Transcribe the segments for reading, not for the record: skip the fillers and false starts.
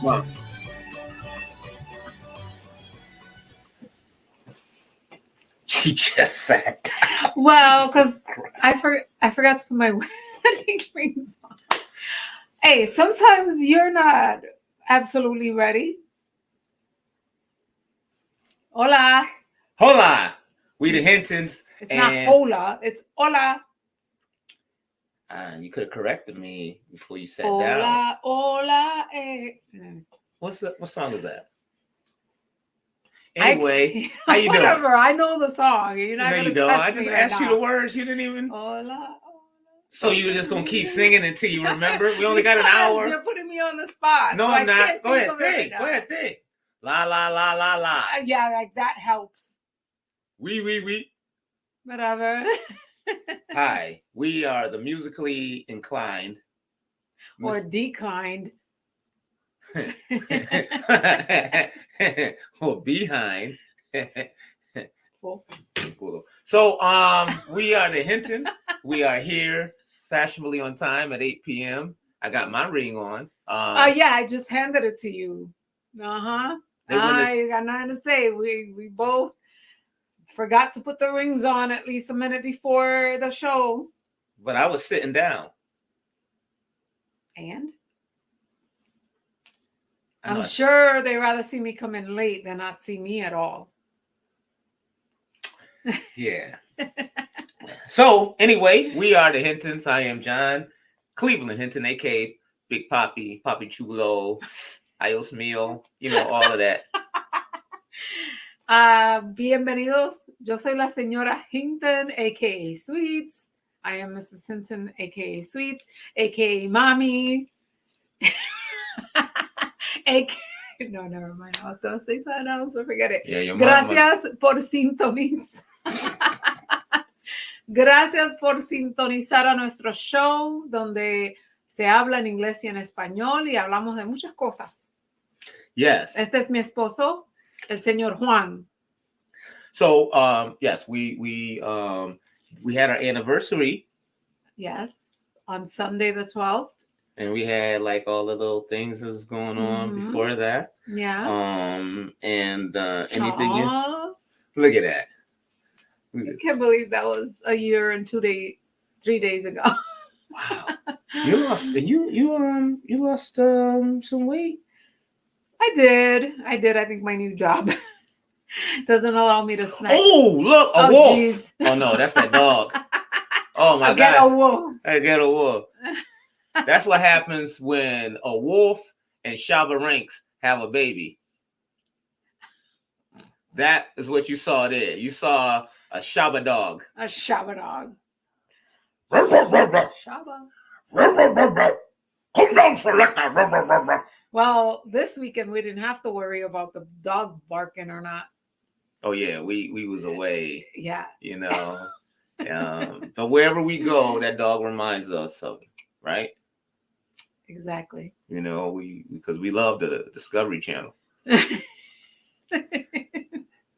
Wow. She just sat down. Well, because I forgot to put my wedding rings on. Hey, sometimes you're not absolutely ready. Hola. Hola. We the HinTons. It's not hola. It's hola. You could have corrected me before you sat Hola, down. hola. What song is that? Anyway, how you whatever. doing? I know the song. You're not gonna test I just asked you the words. You didn't even. Hola. So you're just gonna keep singing until you remember? We only got an hour. You're putting me on the spot. No, so I'm not. Go ahead, think. Go ahead, think. La la la la la. Yeah, like that helps. We. Whatever. Hi, we are the musically inclined. Or declined. Or behind. So we are the HinTons. We are here fashionably on time at 8 p.m. I got my ring on. Yeah, I just handed it to you. You got nothing to say. We both forgot to put the rings on at least a minute before the show. But I was sitting down. And? I'm sure they rather see me come in late than not see me at all. Yeah. So anyway, we are the HinTons. I am John Cleveland Hinton, aka Big Papi Chulo, Ayos Mio, all of that. Bienvenidos. Yo soy la señora Hinton, aka Sweets. I am Mrs. Hinton, aka Sweets, aka Mommy. No, never mind. I was going to say something else, but forget it. Yeah, Gracias por sintonizar. Gracias por sintonizar a nuestro show, donde se habla en inglés y en español y hablamos de muchas cosas. Yes. Este es mi esposo, el señor Juan. So, yes, we had our anniversary. Yes, on Sunday the 12th. And we had like all the little things that was going on before that. Yeah. And anything you look at that. I can't believe that was a year and 3 days ago. Wow. You lost some weight. I did. I think my new job doesn't allow me to snack. Oh, look, a wolf. Geez. Oh no, that's that dog. Oh my God. Get a wolf. I get a wolf. That's what happens when a wolf and Shabba Ranks have a baby. That is what you saw there. You saw a Shabba dog. A Shabba dog. Shabba. Come down, selector. Well, this weekend we didn't have to worry about the dog barking or not. Oh yeah, we was away. Yeah. But wherever we go, that dog reminds us of it, right? Exactly. Because we love the Discovery Channel.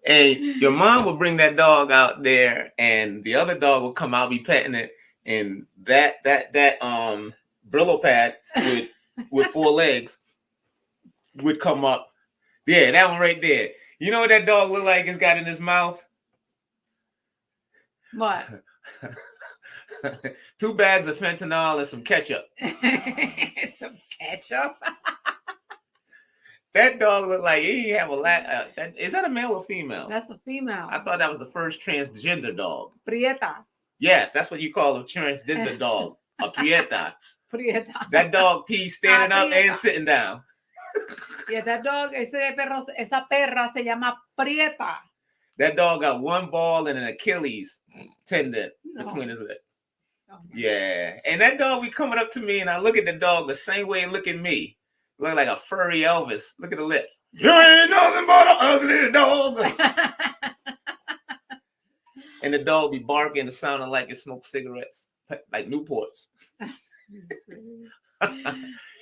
And your mom would bring that dog out there, and the other dog would come out, be petting it, and that Brillo pad with 4 legs would come up. Yeah, that one right there. You know what that dog look like it's got in his mouth? What? 2 bags of fentanyl and some ketchup. Some ketchup? That dog looked like he have a is that a male or female? That's a female. I thought that was the first transgender dog. Prieta. Yes, that's what you call a transgender dog. A prieta. Prieta. That dog pees standing up and Prieta. sitting down. Yeah, that dog, esa perra se llama Prieta. That dog got one ball and an Achilles tendon No. between his legs. Oh, Yeah, and that dog be coming up to me, and I look at the dog the same way he look at me. Look like a furry Elvis. Look at the lips. You ain't nothing but an ugly dog. And the dog be barking and sounding like it smokes cigarettes, like Newports.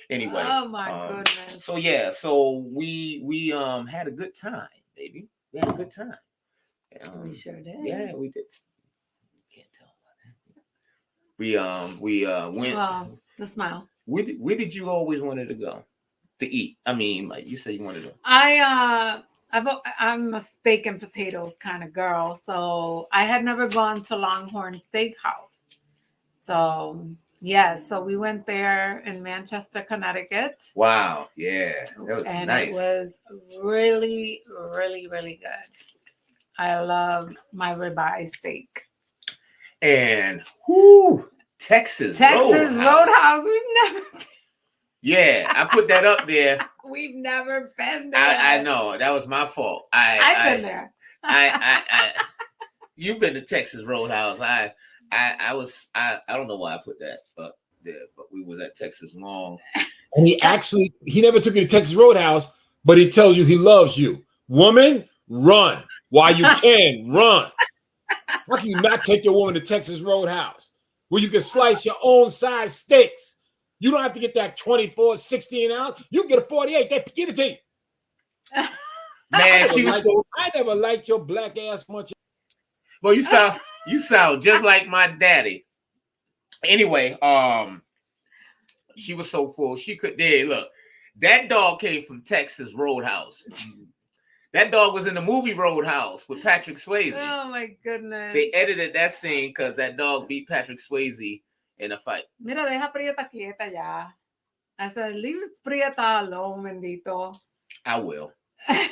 Anyway. Oh my goodness. So yeah, so we had a good time, baby. We had a good time. We sure did. Yeah, we did. Can't tell about that. We went. Well, the smile. Where did you always wanted to go to eat? I mean, like you said, you wanted to. I'm a steak and potatoes kind of girl, so I had never gone to Longhorn Steakhouse. So yeah, so we went there in Manchester, Connecticut. Wow, yeah, that was and nice. It was really, really, really good. I loved my ribeye steak. And Texas Roadhouse. We've never been. Yeah, I put that up there. We've never been there. I know that was my fault. I've been there. You've been to Texas Roadhouse. I don't know why I put that up there, but we was at Texas Long. And he never took you to Texas Roadhouse, but he tells you he loves you. Woman, run while you can. Run. Why can you not take your woman to Texas Roadhouse where you can slice your own size steaks? You don't have to get that 24, 16 ounce. You can get a 48. They give it to you. Man, I never liked your black ass much. Well, you sound just like my daddy. Anyway, she was so full she could. There, look, that dog came from Texas Roadhouse. That dog was in the movie Roadhouse with Patrick Swayze. Oh my goodness! They edited that scene because that dog beat Patrick Swayze in a fight. Mira, deja Prieta quieta ya. I said, leave Prieta alone, bendito. I will. As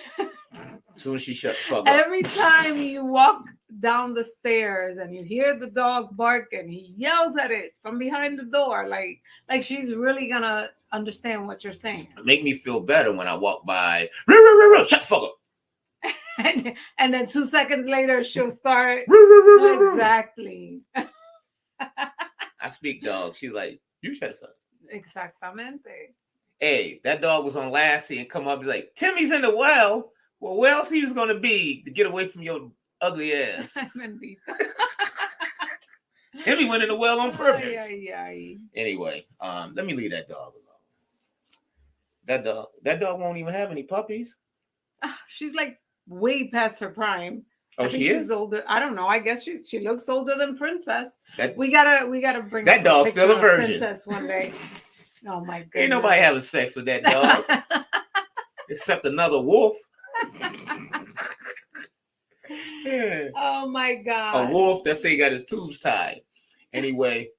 soon as she shut the fuck up. Every time you walk down the stairs and you hear the dog barking, he yells at it from behind the door, like she's really gonna understand what you're saying. Make me feel better when I walk by. Shut the fuck up. And then 2 seconds later, she'll start. Exactly. I speak dog. She's like, you shut the fuck up. Exactamente. Hey, that dog was on Lassie and come up and be like, Timmy's in the well. Well, where else he was going to be to get away from your ugly ass? Timmy went in the well on purpose. Anyway, let me leave that dog alone. That dog won't even have any puppies. She's like way past her prime. Oh, she is? She's older. I don't know. I guess she looks older than Princess. We gotta bring that dog's still a virgin. Princess one day. Oh my goodness. Ain't nobody having sex with that dog except another wolf. Yeah. Oh my God. A wolf that say he got his tubes tied. Anyway,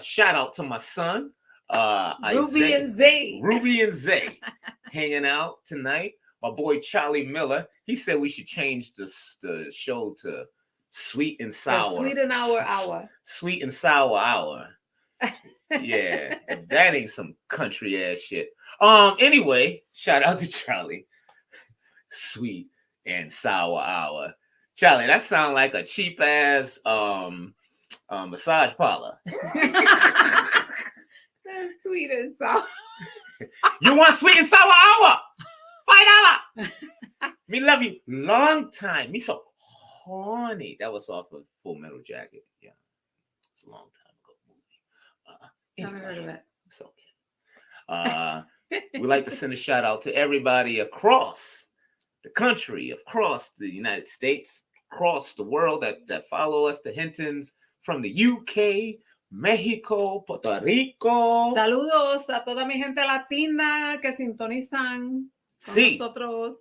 shout out to my son, Ruby and Zay hanging out tonight. My boy Charlie Miller, he said we should change the show to Sweet and Sour. The Sweet and Hour. Sweet and Sour Hour. Yeah, that ain't some country ass shit. Anyway, shout out to Charlie. Sweet and Sour Hour. Charlie, that sound like a cheap ass massage parlor. That's sweet and sour. You want Sweet and Sour Hour? $5. Me love you long time. Me so horny. That was off of Full Metal Jacket. Yeah, it's a long time ago movie. Never heard of it. So we like to send a shout out to everybody across the country, across the United States, across the world that follow us, the HinTons from the UK, Mexico, Puerto Rico. Saludos a toda mi gente latina que sintonizan con nosotros.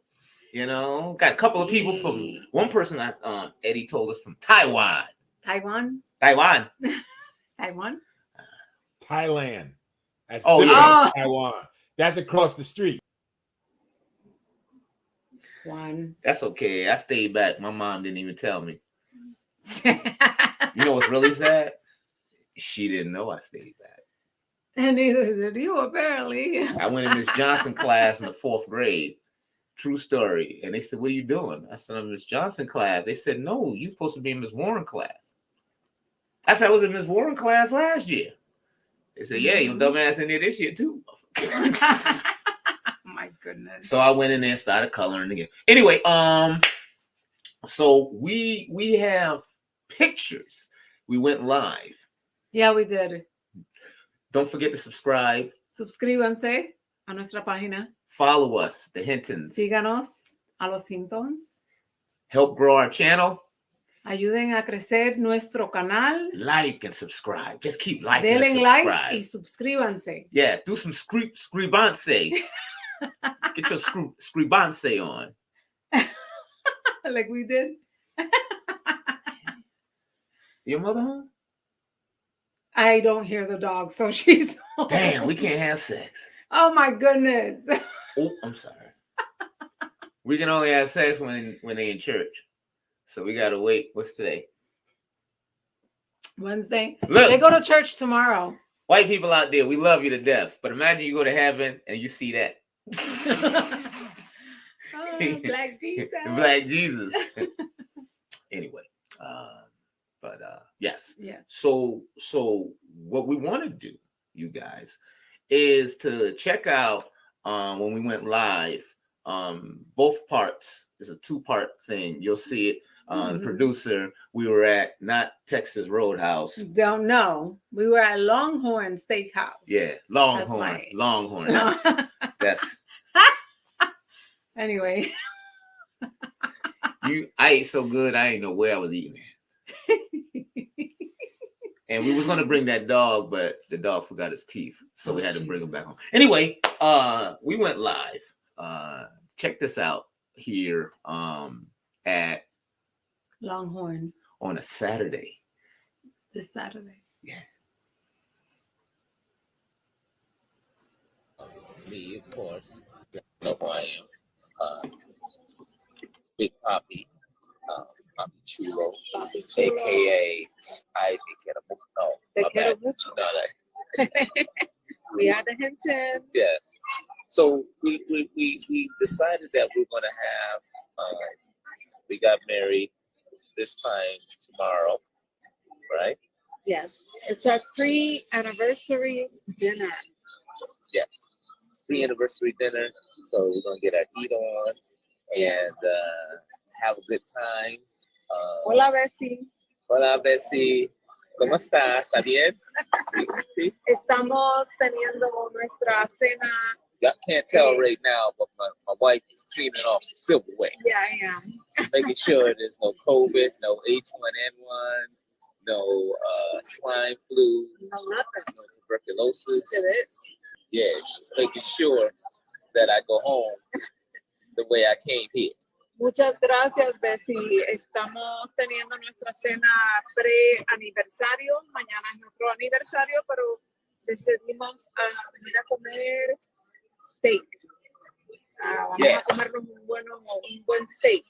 You know, got a couple of people from one person that Eddie told us from Taiwan. Taiwan. Thailand. That's Taiwan. That's across the street. One. That's okay. I stayed back. My mom didn't even tell me. You know what's really sad? She didn't know I stayed back. And neither did you, apparently. I went in Miss Johnson class in the 4th grade. True story. And they said, "What are you doing?" I said, "I'm in Miss Johnson class." They said, "No, you're supposed to be in Miss Warren class." I said, "I was in Miss Warren class last year." They said, "Yeah, your dumb ass in there this year too." My goodness. So I went in there and started coloring again. Anyway, so we have pictures. We went live. Yeah, we did. Don't forget to subscribe. Suscríbanse a nuestra página. Follow us, the HinTons. Síganos a los HinTons. Help grow our channel. Ayuden a crecer nuestro canal. Like and subscribe. Just keep liking and Denle subscribe. like y suscríbanse. Yeah, do some scribanse. Get your scribanse on. Like we did. Your mother home? I don't hear the dog, so she's home. Damn, we can't have sex. Oh my goodness. Oh, I'm sorry. We can only have sex when they in church. So we gotta wait. What's today? Wednesday. Look, They go to church tomorrow. white people out there, we love you to death. But imagine you go to heaven and you see that. Oh, Black Jesus. Black Jesus. Anyway, yes. Yes. So what we want to do, you guys, is to check out when we went live. Both parts is a 2-part thing. You'll see it. The producer, we were at not Texas Roadhouse. Don't know. We were at Longhorn Steakhouse. Yeah, Longhorn. Right. Longhorn. That's anyway. I ate so good I didn't know where I was eating at. And we was gonna bring that dog, but the dog forgot his teeth, so we had to bring him back home. Anyway, we went live. Check this out here at Longhorn on a Saturday. this Saturday. Yeah. Me, of course. You know who I am. Big Poppy. Poppy Chulo, aka I Te quiero mucho. We are the HinTons. Yes. So we decided that we're gonna have we got married this time tomorrow, right? Yes. It's our pre-anniversary dinner. Yes. Pre-anniversary dinner. So we're gonna get our heat on and have a good time. Hola, Bessie. Hola, Bessie. ¿Cómo estás? ¿Está bien? Sí, sí. Estamos teniendo nuestra cena. Y'all can't tell right now, but my wife is cleaning off the silverware. Yeah, I am. She's making sure there's no COVID, no H1N1, no swine flu, No, nothing. no tuberculosis. It is. Yeah, she's making sure that I go home the way I came here. Muchas gracias, Bessie. Estamos teniendo nuestra cena pre-aniversario. Mañana es nuestro aniversario, pero decidimos venir a comer steak. Vamos a comernos un buen steak.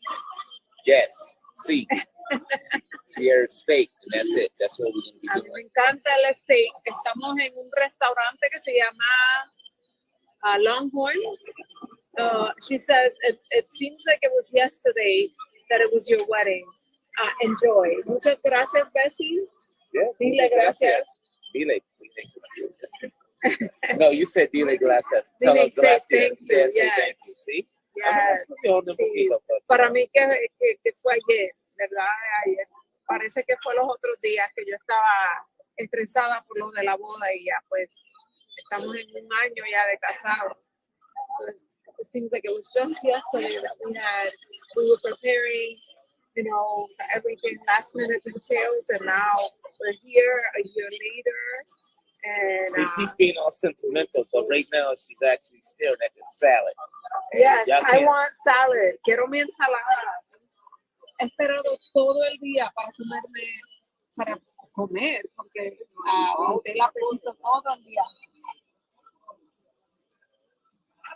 Yes, sí. Sierra steak, and that's it. That's what we're going to be A mí doing. me encanta el steak. Estamos en un restaurante que se llama Longhorn. She says it seems like it was yesterday that it was your wedding. Enjoy. Muchas gracias, Bessie. Yeah. Dile gracias. Dile. No, you said dile gracias. Tell Dile them gracias. thank you. Yeah, say Yes. thank you. See? Yes. Sí. Para mí que fue ayer, ¿verdad? Ayer. Parece que fue los otros días que yo estaba estresada por lo de la boda y ya pues estamos en un año ya de casados. So it seems like it was just yesterday that we were preparing, you know, everything, last minute details, and now we're here a year later. And See, she's being all sentimental, but right now she's actually staring at the salad. yes, Y'all I can't- want salad. Quiero mi ensalada. He esperado todo el día para comer, porque usted la pregunta todo el día.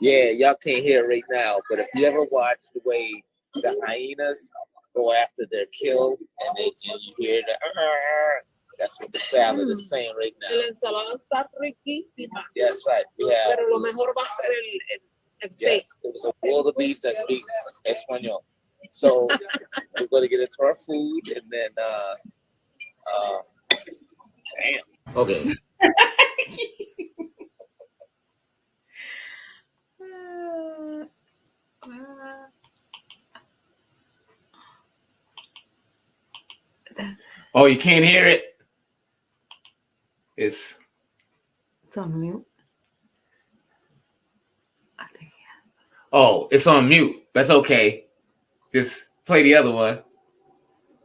Yeah, y'all can't hear it right now, but if you ever watch the way the hyenas go after their kill, and you hear the That's what the salad is saying right now. La ensalada está riquísima. That's right. We have. Pero lo mejor va a ser el steak. Yes, it was a wildebeest that speaks Espanol. So we're going to get into our food and then. Damn. Okay. Oh, you can't hear it? It's on mute. I think oh, it's on mute. That's okay. Just play the other one.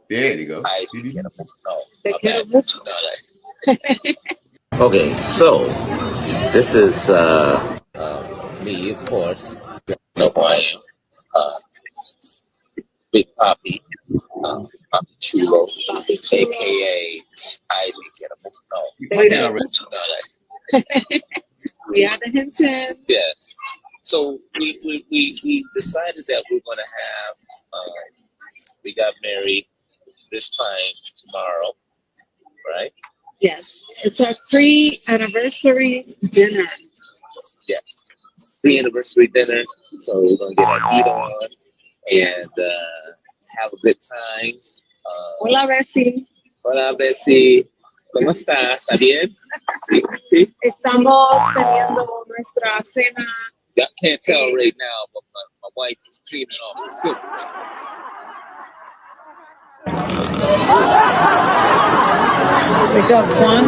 There you go. Te quiero mucho. Okay, so this is me, of course. No, I am Big Papi, Papi Chulo, aka I Play that already. We are the HinTons. Yes. So we decided that we're gonna have we got married this time tomorrow, right? Yes, it's our pre-anniversary dinner. Yeah, pre-anniversary dinner. So we're gonna get our heat on and have a good time. Hola, Bessie. Hola, Bessie. ¿Cómo estás? ¿Está bien? Sí, sí. Estamos teniendo nuestra cena. Y'all can't tell right now, but my wife is cleaning off the soup. Wake up, Juan.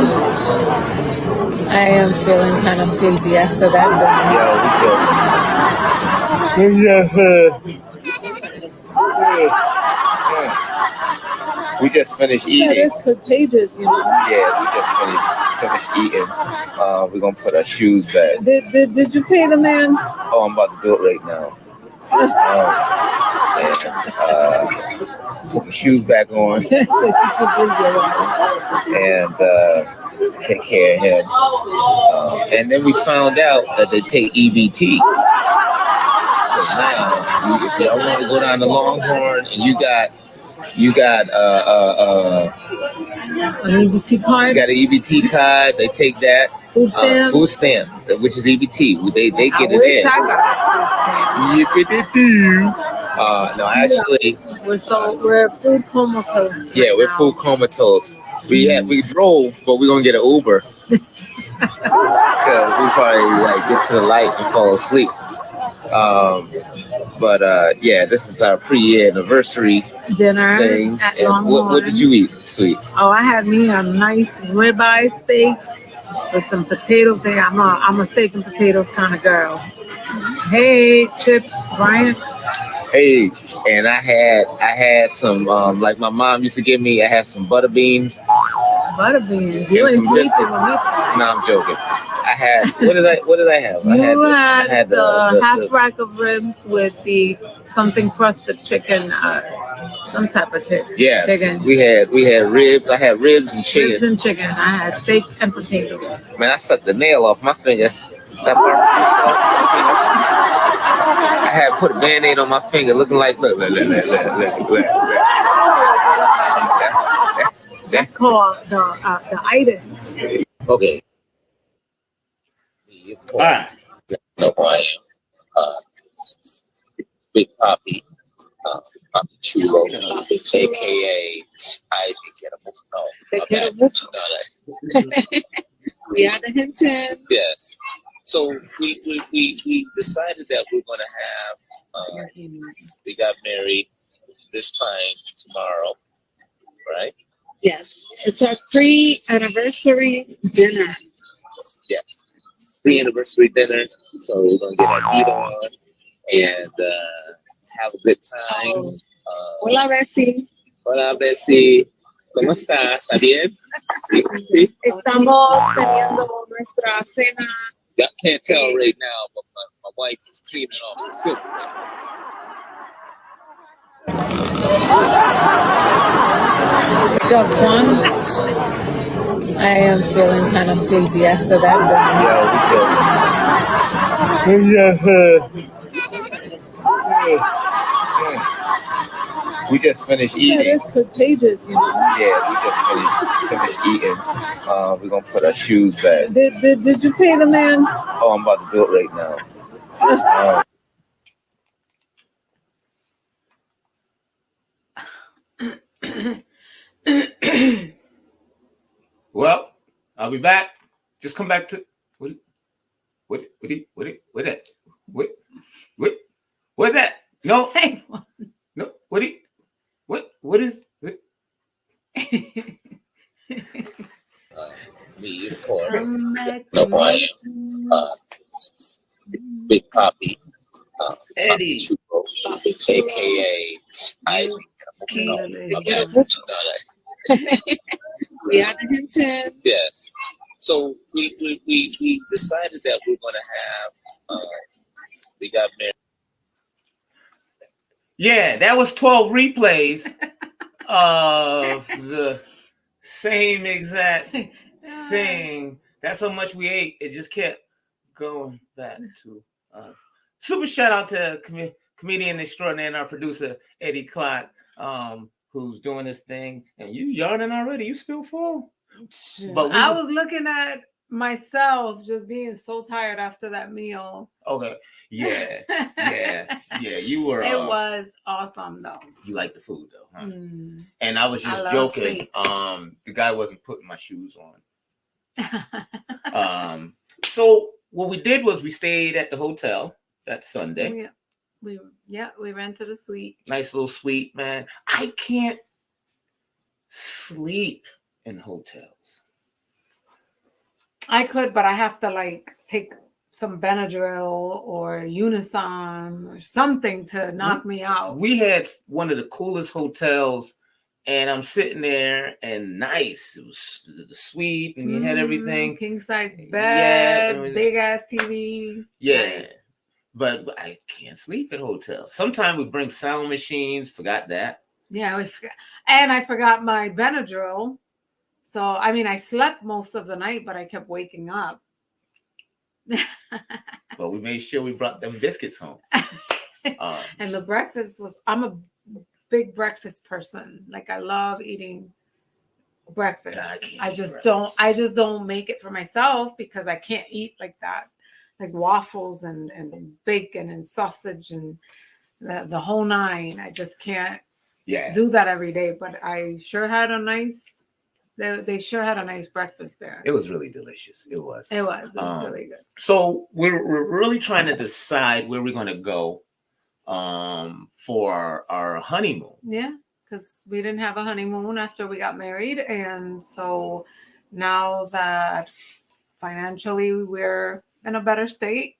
I am feeling kind of sleepy after that. We just finished That eating. is contagious, you know. Yeah, we just finished eating. We're gonna put our shoes back. Did you pay the man? Oh, I'm about to do it right now. Put my shoes back on So you just leave your wife. and take care of him. And then we found out that they take EBT. So now, if y'all want to go down to Longhorn and you got An EBT card. you got an EBT card, they take that. Food stamps, which is EBT. They get I it wish in. I got No, actually, we're food comatose. yeah, we're food comatose. We drove, but we're gonna get an Uber because we probably like get to the light and fall asleep. But yeah, this is our pre-anniversary dinner thing. at And Longhorn. what did you eat, sweets? Oh, I had me a nice ribeye steak with some potatoes there. I'm a steak and potatoes kind of girl. Hey, Chip, Bryant. Hey, and I had some like my mom used to give me. I had some butter beans. Butter beans. And You ain't some sleeping biscuits. with me tonight. No, I'm joking. I had what did I have? You had the half rack of ribs with the something crusted chicken, some type of chicken. Yes, chicken. we had ribs. I had ribs and chicken. Ribs and chicken. I had steak and potatoes. Man, I sucked the nail off my finger. That barbecue sauce. I had put a Band-Aid on my finger, looking like look. That's called the itis. Okay. All right. No, I am Big Papi, Papi Chulo, aka I Te quiero mucho. We are the HinTons. Yes. So we decided that we're gonna have we got married this time tomorrow, right? Yes, it's our pre-anniversary dinner. Yeah, pre-anniversary dinner. So we're gonna get our heat on and have a good time. Hola, Bessie. Hola, Bessie. ¿Cómo estás? ¿Está bien? Sí, sí. Estamos teniendo nuestra cena. Y'all can't tell right now, but my wife is cleaning off the soup. Wake up, Juan. I am feeling kind of sleepy after that. We just finished That eating. is contagious, you know. Yeah, we just finish eating, we're gonna put our shoes back. Did you pay the man? Oh, I'm about to do it right now. Well, I'll be back. Just come back to what that? No, no. What is? Me, of course. Big Poppy, Eddie, aka We are the HinTons. Yes. So we decided that we're gonna have we got married. Yeah, that was 12 replays of the same exact thing. That's how much we ate. It just kept going back to us. Super shout out to comedian extraordinaire and our producer Eddie Clark, who's doing this thing. And you yarning already? You still full? But I was looking at myself just being so tired after that meal. Okay. Yeah. You were. It was awesome though. You like the food though, huh? And I was just joking. The guy wasn't putting my shoes on. So what we did was we stayed at the hotel that Sunday. We rented a suite. Nice little suite, man. I can't sleep in hotels. I could, but I have to like take some Benadryl or Unison or something to knock me out. We had one of the coolest hotels, and I'm sitting there and nice. It was the suite, and you had everything. King size bed, big ass TV. Yeah. Nice. But I can't sleep at hotels. Sometimes we bring sound machines. Forgot that. Yeah, we forgot. And I forgot my Benadryl. So, I mean, I slept most of the night, but I kept waking up. But we made sure we brought them biscuits home. And the breakfast was, I'm a big breakfast person. Like, I love eating breakfast. I just don't make it for myself because I can't eat like that. Like waffles and bacon and sausage and the whole nine. I just can't do that every day. But I sure had a nice. They sure had a nice breakfast there. It was really delicious. It was really good. So we're really trying to decide where we're going to go for our honeymoon. Yeah, because we didn't have a honeymoon after we got married, and so now that financially we're in a better state.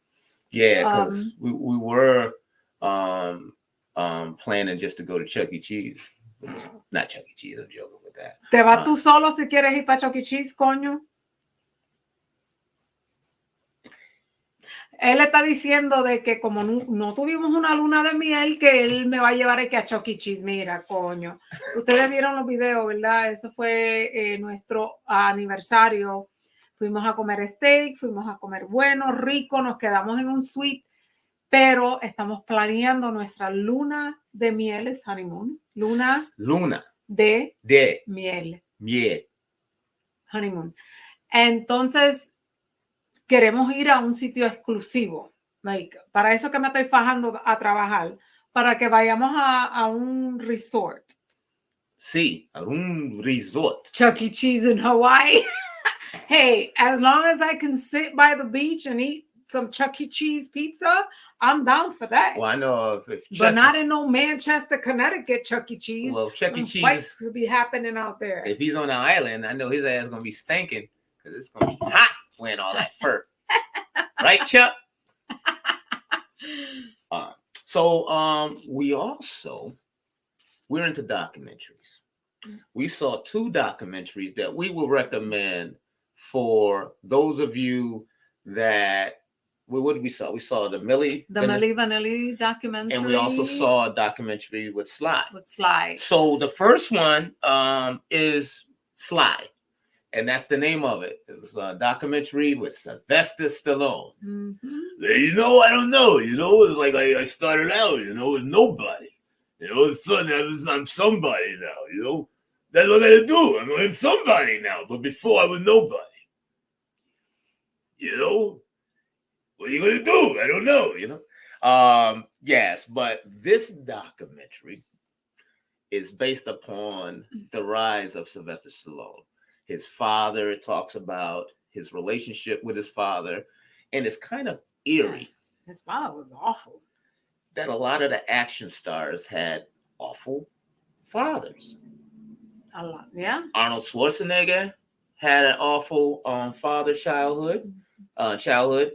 Yeah, because we were planning just to go to Chuck E. Cheese. Not Chuck E. Cheese, I'm joking with that. Te vas tú solo si quieres ir para Chuck E. Cheese, coño. Él está diciendo de que como no tuvimos una luna de miel, que él me va a llevar aquí a Chuck E. Cheese. Mira, coño. Ustedes vieron los videos, ¿verdad? Eso fue nuestro aniversario. Fuimos a comer steak, fuimos a comer bueno, rico, nos quedamos en un suite, pero estamos planeando nuestra luna de miel, es honeymoon. Luna de miel. Honeymoon. Entonces, queremos ir a un sitio exclusivo. Like, para eso que me estoy fajando a trabajar, para que vayamos a un resort. Sí, a un resort. Chuck E. Cheese in Hawaii. Hey, as long as I can sit by the beach and eat some Chuck E. Cheese pizza, I'm down for that. Well, I know but not in no Manchester, Connecticut Chuck E. Cheese. Well, Chuck E. Cheese fights could be happening out there. If he's on the island, I know his ass is gonna be stinking because it's gonna be hot wearing all that fur. Right, Chuck? We're into documentaries. We saw 2 documentaries that we will recommend for those of you that what did we saw? We saw the Milli Vanilli documentary, and we also saw a documentary with Sly. So the first one is Sly, and that's the name of it. It was a documentary with Sylvester Stallone. Mm-hmm. I don't know. It's like I started out, as nobody. All of a sudden I'm somebody now. That's what I gotta do. I'm somebody now, but before I was nobody. You know, what are you gonna do? I don't know. You know, yes, but this documentary is based upon the rise of Sylvester Stallone. His father, it talks about his relationship with his father, and it's kind of eerie. His father was awful. That a lot of the action stars had awful fathers. A lot, yeah. Arnold Schwarzenegger had an awful childhood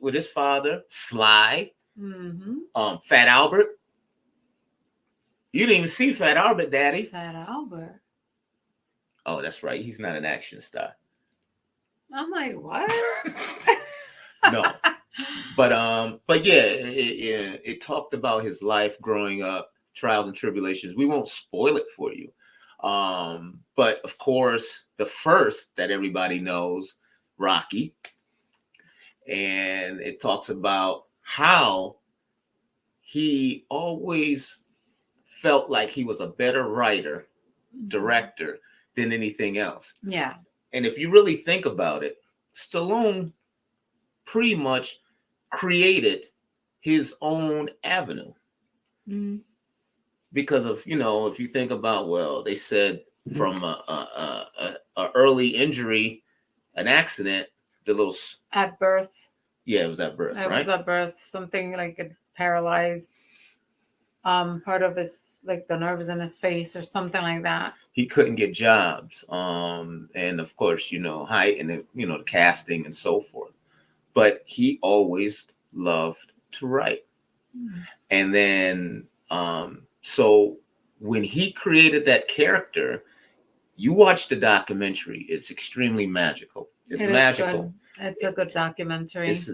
with his father. Sly, Fat Albert. You didn't even see Fat Albert, Daddy. Fat Albert. Oh, that's right. He's not an action star. I'm like, what? No. But yeah, it talked about his life growing up, trials and tribulations. We won't spoil it for you. But of course, the first that everybody knows, Rocky. And it talks about how he always felt like he was a better writer, director than anything else. Yeah. And if you really think about it, Stallone pretty much created his own avenue. Because of, you know, if you think about, well, they said from a early injury, an accident, the little at birth. Yeah, it was at birth, It right? was at birth, something like it paralyzed part of his, like the nerves in his face or something like that. He couldn't get jobs, and of course, you know, height and the casting and so forth. But he always loved to write, and then so when he created that character, you watch the documentary. It's extremely magical. It's magical. It's a good documentary. It's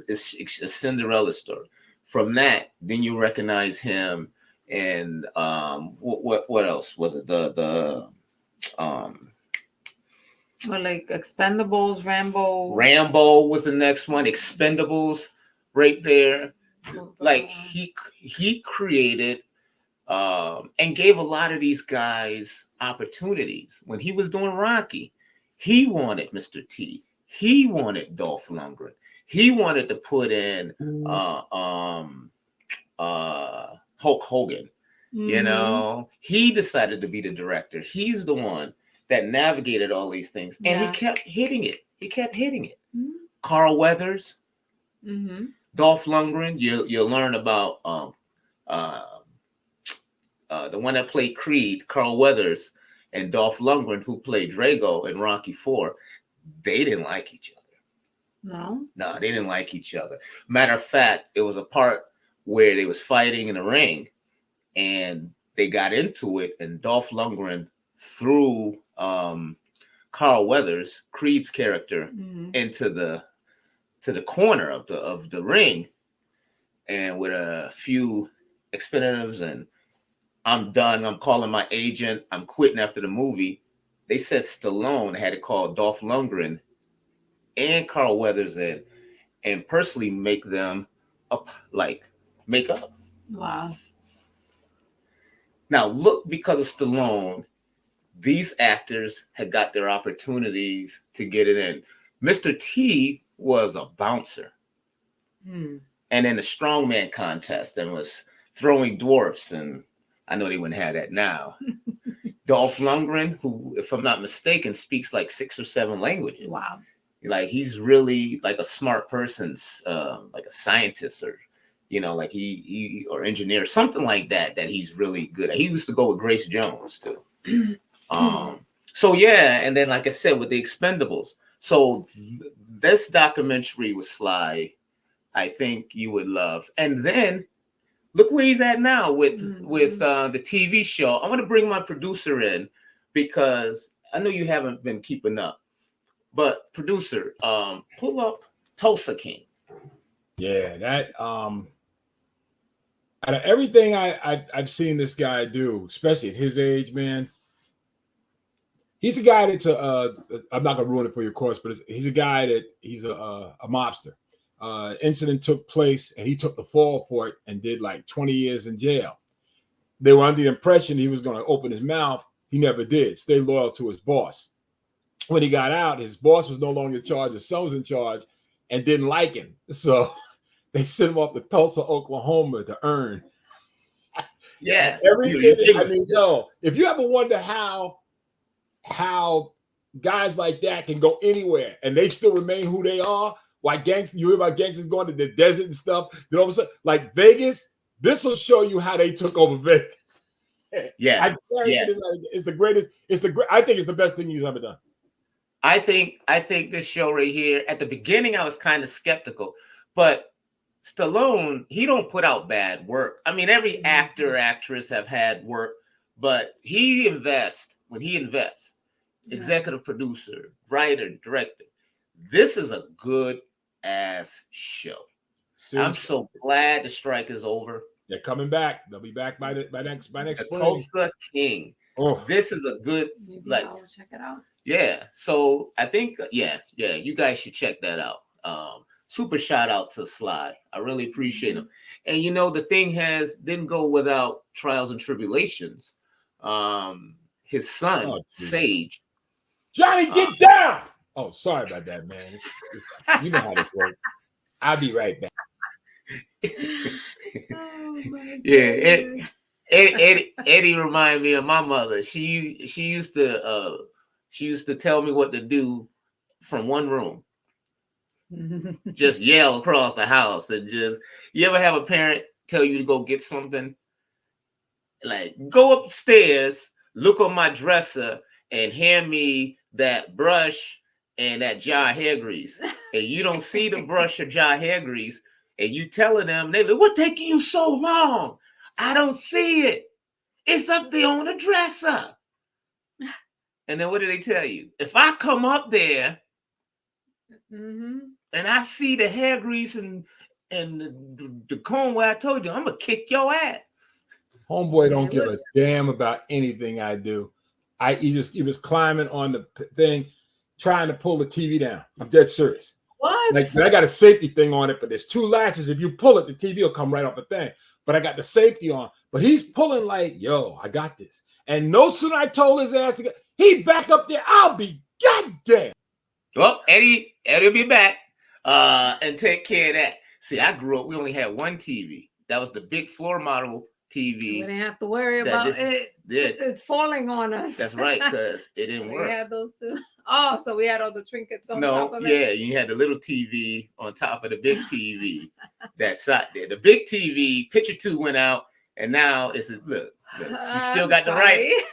a Cinderella story. From that, then you recognize him. And what else was it? Well, like Expendables, Rambo. Rambo was the next one. Expendables, right there. Like he created and gave a lot of these guys opportunities. When he was doing Rocky, he wanted Mr. T. He wanted Dolph Lundgren. He wanted to put in Hulk Hogan. You know, he decided to be the director. He's the one that navigated all these things, and he kept hitting it. Carl Weathers, Dolph Lundgren. You'll learn about the one that played Creed, Carl Weathers, and Dolph Lundgren, who played Drago in Rocky IV. They didn't like each other. No, they didn't like each other. Matter of fact, it was a part where they was fighting in the ring, and they got into it, and Dolph Lundgren threw Carl Weathers, Creed's character, into the corner of the ring, and with a few expletives and I'm done. I'm calling my agent. I'm quitting after the movie. They said Stallone had to call Dolph Lundgren and Carl Weathers in and personally make them up, make up. Wow. Now look, because of Stallone, these actors had got their opportunities to get it in. Mr. T was a bouncer. And in the strongman contest and was throwing dwarfs, and I know they wouldn't have that now. Dolph Lundgren, who, if I'm not mistaken, speaks like 6 or 7 languages. Wow. Like he's really like a smart person, like a scientist or, like he or engineer, something like that he's really good at. He used to go with Grace Jones too. So yeah, and then like I said, with the Expendables. So this documentary with Sly, I think you would love. And then look where he's at now with the TV show. I'm going to bring my producer in because I know you haven't been keeping up. But producer, pull up Tulsa King. Yeah, that out of everything I've seen this guy do, especially at his age, man. He's a guy that's I'm not gonna ruin it for your course, but he's a guy that he's a mobster. Incident took place and he took the fall for it and did like 20 years in jail. They were under the impression he was going to open his mouth He never did. Stay loyal to his boss. When he got out, his boss was no longer in charge. His son was in charge and didn't like him. So they sent him off to Tulsa, Oklahoma to earn. Yeah. Everything. I mean, yo, if you ever wonder how guys like that can go anywhere and they still remain who they are, why gangsters, you hear about gangsters going to the desert and stuff, then all of a sudden, like Vegas, this will show you how they took over Vegas. Yeah. It's the greatest. I think it's the best thing he's ever done. I think this show right here, at the beginning, I was kind of skeptical, but Stallone, he don't put out bad work. I mean, every actor, actress have had work, but he invests. Executive producer, writer, director. This is a good ass show. Seriously. I'm so glad the strike is over. They're coming back. They'll be back by next spring. Tulsa King. Oh, this is a good, like, I'll check it out. Yeah. So I think, yeah, you guys should check that out. Super shout out to Sly. I really appreciate him. And you know, the thing didn't go without trials and tribulations. His son, Sage. Johnny, get down! Oh, sorry about that, man. You know how this works. I'll be right back. Yeah, Eddie reminded me of my mother. She used to tell me what to do from one room. Just yell across the house and just. You ever have a parent tell you to go get something? Like, go upstairs, look on my dresser, and hand me that brush and that jar of hair grease. And you don't see the brush or jar of hair grease, and you telling them, they like, what taking you so long? I don't see it. It's up there on the dresser. And then what do they tell you? If I come up there and I see the hair grease and the comb where I told you, I'm gonna kick your ass. Homeboy don't give a damn about anything I do. He was climbing on the thing, trying to pull the TV down. I'm dead serious. What? Like, I got a safety thing on it, but there's two latches. If you pull it, the TV will come right off the thing. But I got the safety on. But he's pulling like, yo, I got this. And no sooner I told his ass to go, he back up there. I'll be goddamn. Well, Eddie'll be back and take care of that. See, I grew up, we only had one TV. That was the big floor model TV. We didn't have to worry about it. It's falling on us. That's right, because it didn't work. We had those two. Oh, so we had all the trinkets on top of it? Yeah, you had the little TV on top of the big TV that sat there. The big TV, picture 2 went out, and now it's look, she still got the right.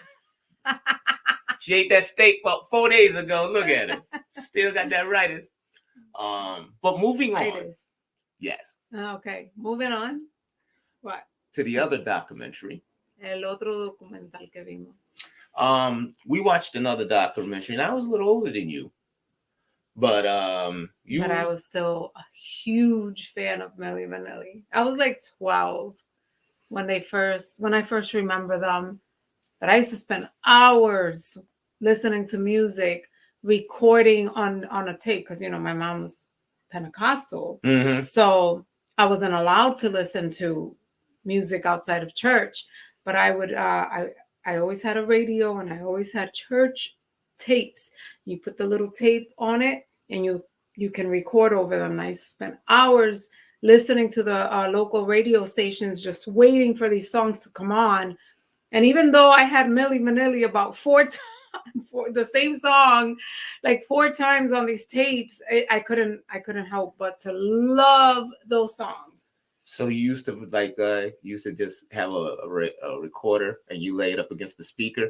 She ate that steak about 4 days ago. Look at her. Still got that rightus. But moving on. Yes. Okay, moving on. What? To the other documentary. El otro documental que vimos. We watched another documentary, and I was a little older than you. But But I was still a huge fan of Milli Vanilli. I was like 12 when I first remember them. But I used to spend hours listening to music, recording on a tape, because my mom was Pentecostal. So I wasn't allowed to listen to music outside of church. But I would I always had a radio, and I always had church tapes. You put the little tape on it, and you can record over them. I spent hours listening to the local radio stations, just waiting for these songs to come on. And even though I had Milli Vanilli about 4 times for the same song, like 4 times on these tapes, I couldn't help but to love those songs. So you used to just have a recorder, and you lay it up against the speaker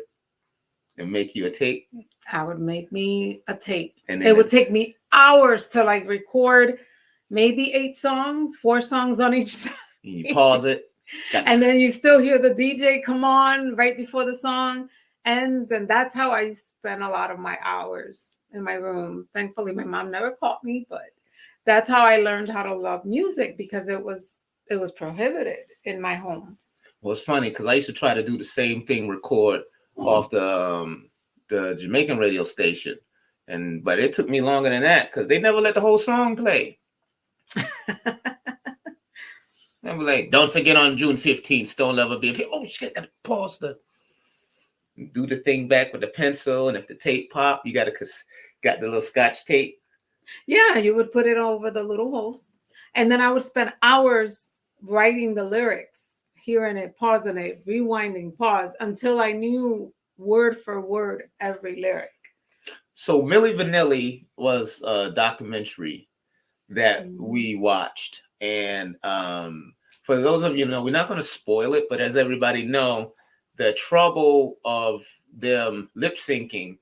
and make you a tape? I would make me a tape. And then it would take me hours to record maybe 8 songs, 4 songs on each side. You pause it. And then you still hear the DJ come on right before the song ends. And that's how I spent a lot of my hours in my room. Thankfully, my mom never caught me, but that's how I learned how to love music, because it was prohibited in my home. Well, it's funny because I used to try to do the same thing, record off the Jamaican radio station, but it took me longer than that because they never let the whole song play. I'm like, don't forget on June 15th, Stone Lover being. Oh shit, gotta pause the. do the thing back with the pencil, and if the tape pop, you got the little Scotch tape. Yeah, you would put it over the little holes, and then I would spend hours writing the lyrics, hearing it, pausing it, rewinding, pause until I knew word for word every lyric. So Milli Vanilli was a documentary that we watched, and for those of you who know, we're not going to spoil it, but as everybody know, the trouble of them lip syncing,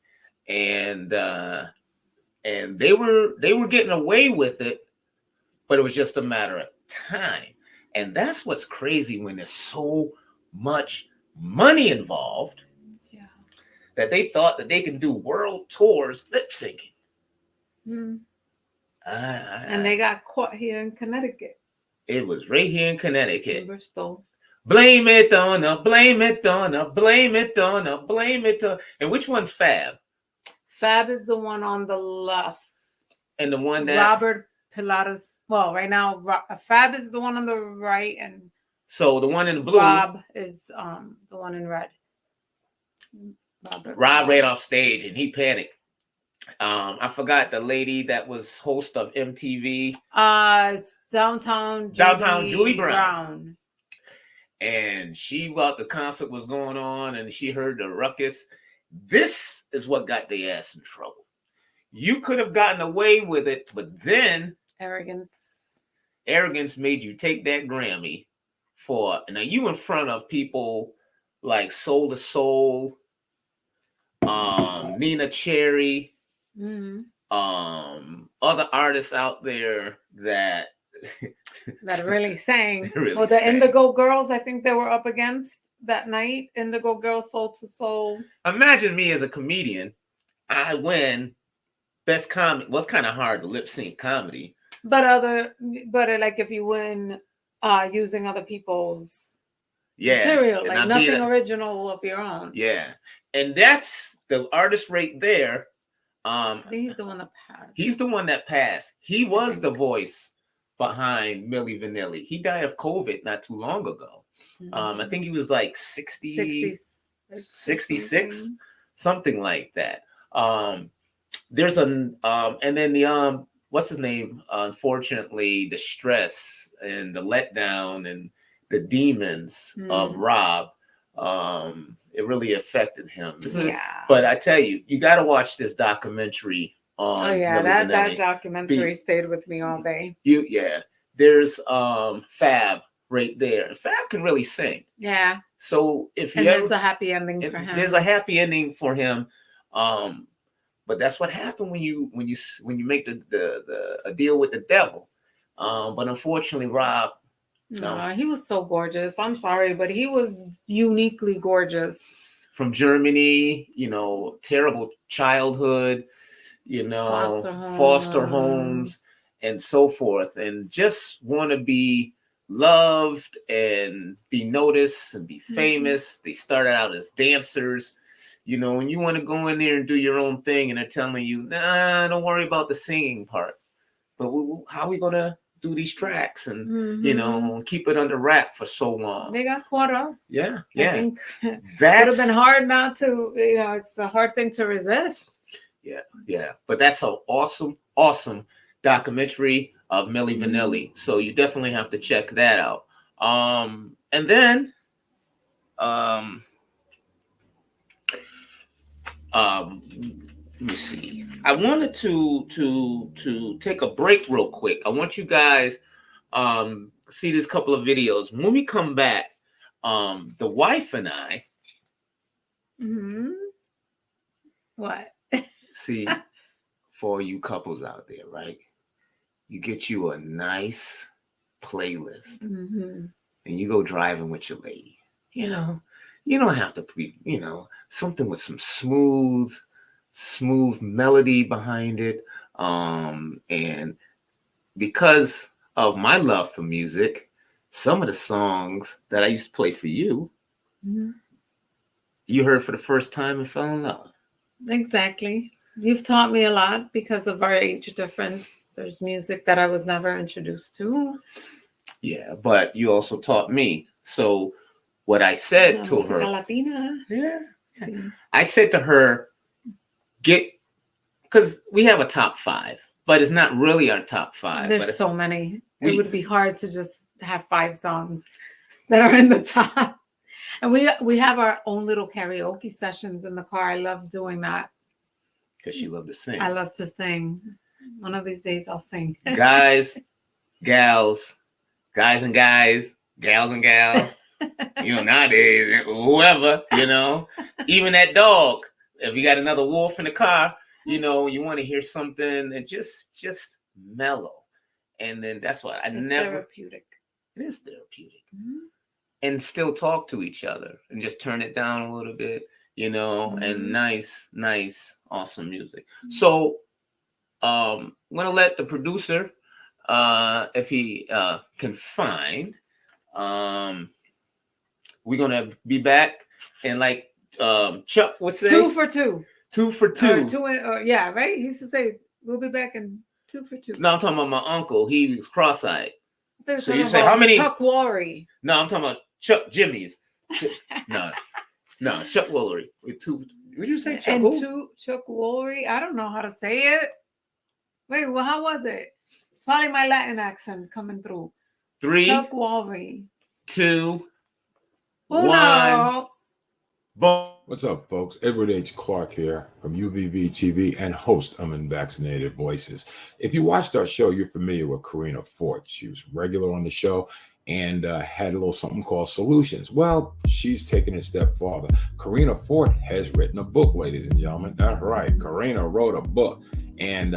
and they were getting away with it, but it was just a matter of time. And that's what's crazy when there's so much money involved. Yeah. That they thought that they can do world tours lip syncing. And they got caught here in Connecticut. It was right here in Connecticut. In Bristol. Blame it on her, blame it on her, blame it on her, blame it on. And which one's Fab? Fab is the one on the left. And the one that Robert Pilates. Well, right now, Fab is the one on the right, and so the one in the blue. Rob is the one in red. Rob ran off stage and he panicked. I forgot the lady that was host of MTV. Downtown Julie Brown. And she thought the concert was going on and she heard the ruckus. This is what got their ass in trouble. You could have gotten away with it, but then arrogance made you take that Grammy for, now you in front of people like Soul to Soul, Nina Cherry, other artists out there that really sang. Really well, the sang. Indigo Girls, I think they were up against that night. Indigo Girls, Soul to Soul. Imagine me as a comedian. I win best comedy. Well, it's kind of hard to lip sync comedy. But like if you win using other people's material, like nothing original of your own. Yeah. And that's the artist right there. I think he's the one that passed. He's the one that passed. He was the voice behind Milli Vanilli. He died of COVID not too long ago. I think he was like 66, something like that. There's and then the what's his name? Unfortunately, the stress and the letdown and the demons of Rob, it really affected him. Yeah. But I tell you, you got to watch this documentary on. Oh yeah, Milli that documentary stayed with me all day. There's Fab right there. And Fab can really sing. Yeah. So if there's a happy ending for him. There's a happy ending for him. But that's what happened when you make a deal with the devil. But unfortunately, Rob. No, he was so gorgeous. I'm sorry, but he was uniquely gorgeous. From Germany, terrible childhood, foster homes and so forth, and just want to be loved and be noticed and be famous. They started out as dancers. When you want to go in there and do your own thing and they're telling you, nah, don't worry about the singing part. But how are we going to do these tracks and, keep it under wrap for so long? They got caught up. Yeah. I think that would have been hard not to, it's a hard thing to resist. Yeah. But that's an awesome documentary of Milli Vanilli. So you definitely have to check that out. And then, let me see. I wanted to take a break real quick. I want you guys see this couple of videos. When we come back, the wife and I. What? See, for you couples out there, right? You get you a nice playlist, and you go driving with your lady. You don't have to be, something with some smooth melody behind it. And because of my love for music, some of the songs that I used to play for you, you heard for the first time and fell in love. Exactly. You've taught me a lot because of our age difference. There's music that I was never introduced to. Yeah, but you also taught me. So what I said to her, Latina. yeah, I said to her, because we have a top 5, but it's not really our top 5. There's so many. It would be hard to just have 5 songs that are in the top. And we have our own little karaoke sessions in the car. I love doing that. Because she loved to sing. I love to sing. One of these days I'll sing. Guys, gals, guys and guys, gals and gals. Nowadays, whoever, even that dog. If you got another wolf in the car, you want to hear something that just mellow. And then that's what It's therapeutic. It is therapeutic. Mm-hmm. And still talk to each other and just turn it down a little bit, mm-hmm. and nice, awesome music. Mm-hmm. So I'm going to let the producer, if he can find, we're going to be back and like Chuck would say. 2 for 2. 2 for 2. Yeah, right? He used to say, we'll be back in 2 for 2. No, I'm talking about my uncle. He was cross-eyed. So you say, how many? Chuck Woolery. No, I'm talking about Chuck Jimmy's. No, Chuck Woolery. With 2. Would you say Chuck? And 2 Chuck Woolery. I don't know how to say it. Wait, well, how was it? It's probably my Latin accent coming through. 3, Chuck Woolery. 2, Uno. 1. Boom. What's up, folks? Edward H. Clark here from UVVTV and host of Unvaccinated Voices. If you watched our show, you're familiar with Karina Fort. She was regular on the show and had a little something called Solutions. Well, she's taken it a step farther. Karina Fort has written a book, ladies and gentlemen. That's right. Karina wrote a book, and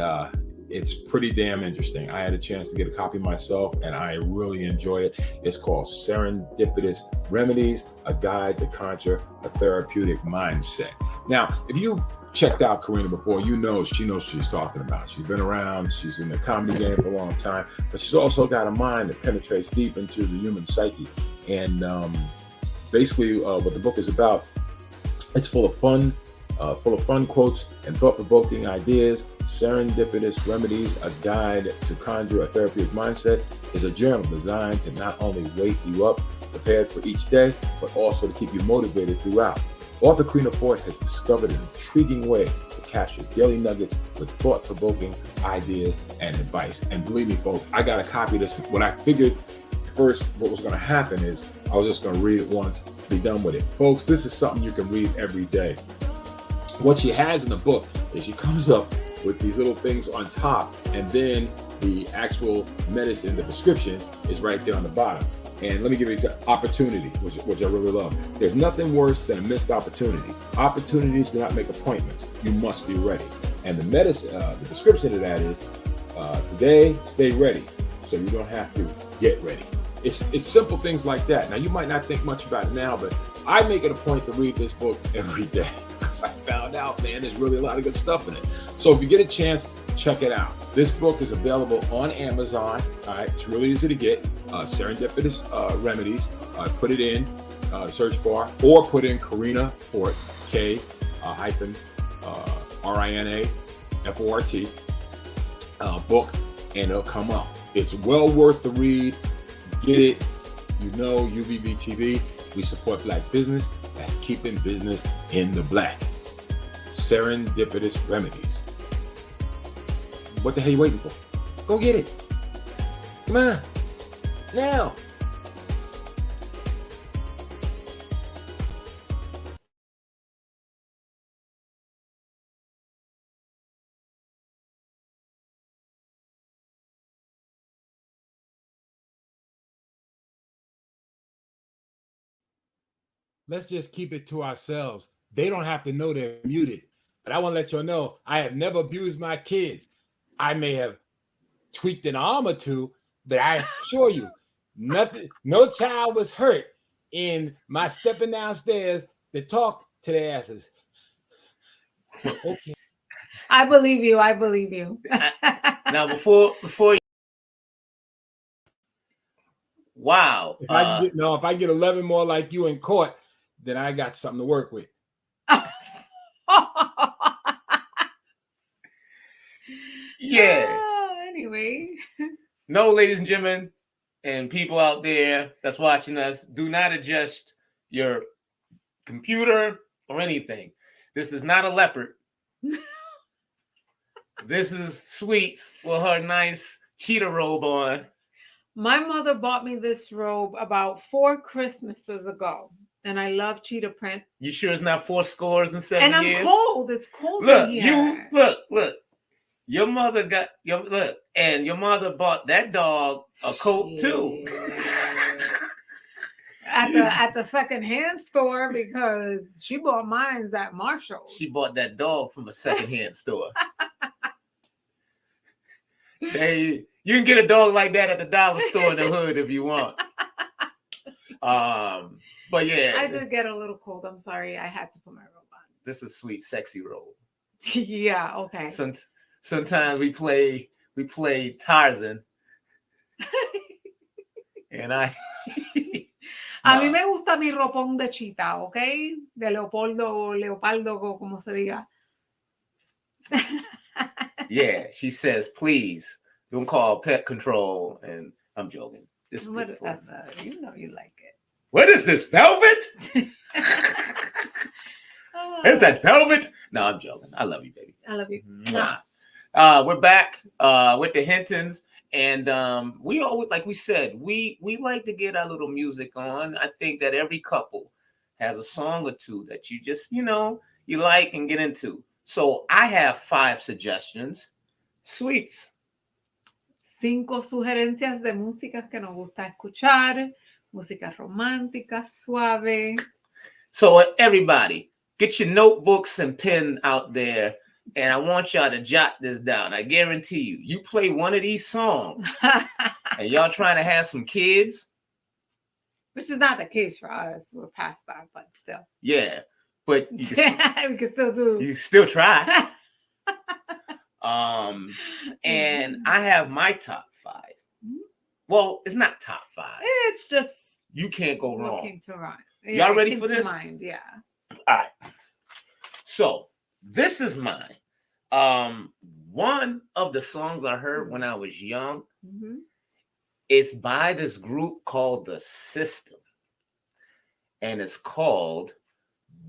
it's pretty damn interesting. I had a chance to get a copy myself, and I really enjoy it. It's called Serendipitous Remedies, A Guide to Conjure a Therapeutic Mindset. Now, if you checked out Karina before, she knows what she's talking about. She's been around, she's in the comedy game for a long time, but she's also got a mind that penetrates deep into the human psyche. And basically what the book is about, it's full of fun quotes and thought-provoking ideas. Serendipitous Remedies, A Guide to Conjure a Therapeutic Mindset is a journal designed to not only wake you up prepared for each day, but also to keep you motivated throughout. Author Karina Fort has discovered an intriguing way to capture daily nuggets with thought-provoking ideas and advice. And believe me, folks, I got a copy of this. What I figured first what was going to happen is I was just going to read it once, be done with it. Folks, this is something you can read every day. What she has in the book is she comes up with these little things on top, and then the actual medicine, the prescription, is right there on the bottom. And let me give you an opportunity, which I really love. There's nothing worse than a missed opportunity. Opportunities do not make appointments. You must be ready. And the medicine, the prescription to that is, today, stay ready, so you don't have to get ready. It's simple things like that. Now, you might not think much about it now, but I make it a point to read this book every day because I found out, man, there's really a lot of good stuff in it. So if you get a chance, check it out. This book is available on Amazon. All right, it's really easy to get. Serendipitous Remedies. Put it in search bar, or put in Karina Fort, K-RINA-FORT book, and it'll come up. It's well worth the read. Get it. UVVTV, we support Black business. That's keeping business in the black. Serendipitous Remedies. What the hell are you waiting for? Go get it. Come on. Now. Let's just keep it to ourselves. They don't have to know they're muted. But I want to let you know, I have never abused my kids. I may have tweaked an arm or two, but I assure you, nothing, no child was hurt in my stepping downstairs to talk to their asses. Okay. I believe you. I believe you. Now, before you, wow. If I get 11 more like you in court, then I got something to work with. Yeah. Anyway. No, ladies and gentlemen, and people out there that's watching us, do not adjust your computer, or anything. This is not a leopard. This is Sweets with her nice cheetah robe on. My mother bought me this robe about 4 Christmases ago, and I love cheetah print. You sure it's not 4 scores and 7 And I'm years? cold. It's cold Look, in here. look. Your mother got and your mother bought that dog a coat too. At the secondhand store, because she bought mine at Marshall's. She bought that dog from a secondhand store. Hey, you can get a dog like that at the dollar store in the hood if you want. But yeah, I did get a little cold. I'm sorry. I had to put my robe on. This is sweet, sexy robe. Yeah. Okay. Sometimes we play Tarzan, and A mí me gusta mi ropón de chita, ¿ok? De leopardo, como se diga. Yeah, she says, please don't call pet control. And I'm joking. Whatever. You know you like it. What is this, velvet? Is that velvet? No, I'm joking. I love you, baby. I love you. We're back with the HinTons. And we always, like we said, we like to get our little music on. I think that every couple has a song or two that you just, you like and get into. So I have 5 suggestions. Sweets. 5 sugerencias de músicas que nos gusta escuchar. Música romántica, suave. So everybody, get your notebooks and pen out there. And I want y'all to jot this down. I guarantee you play one of these songs and y'all trying to have some kids. Which is not the case for us. We're past that, but still. Yeah. But you can we can still do. You can still try. And I have my top 5. Well, it's not top 5. It's just you can't go wrong. Looking to run. Y'all ready for this? Mind, yeah. All right. So this is mine. One of the songs I heard when I was young is by this group called The System. And it's called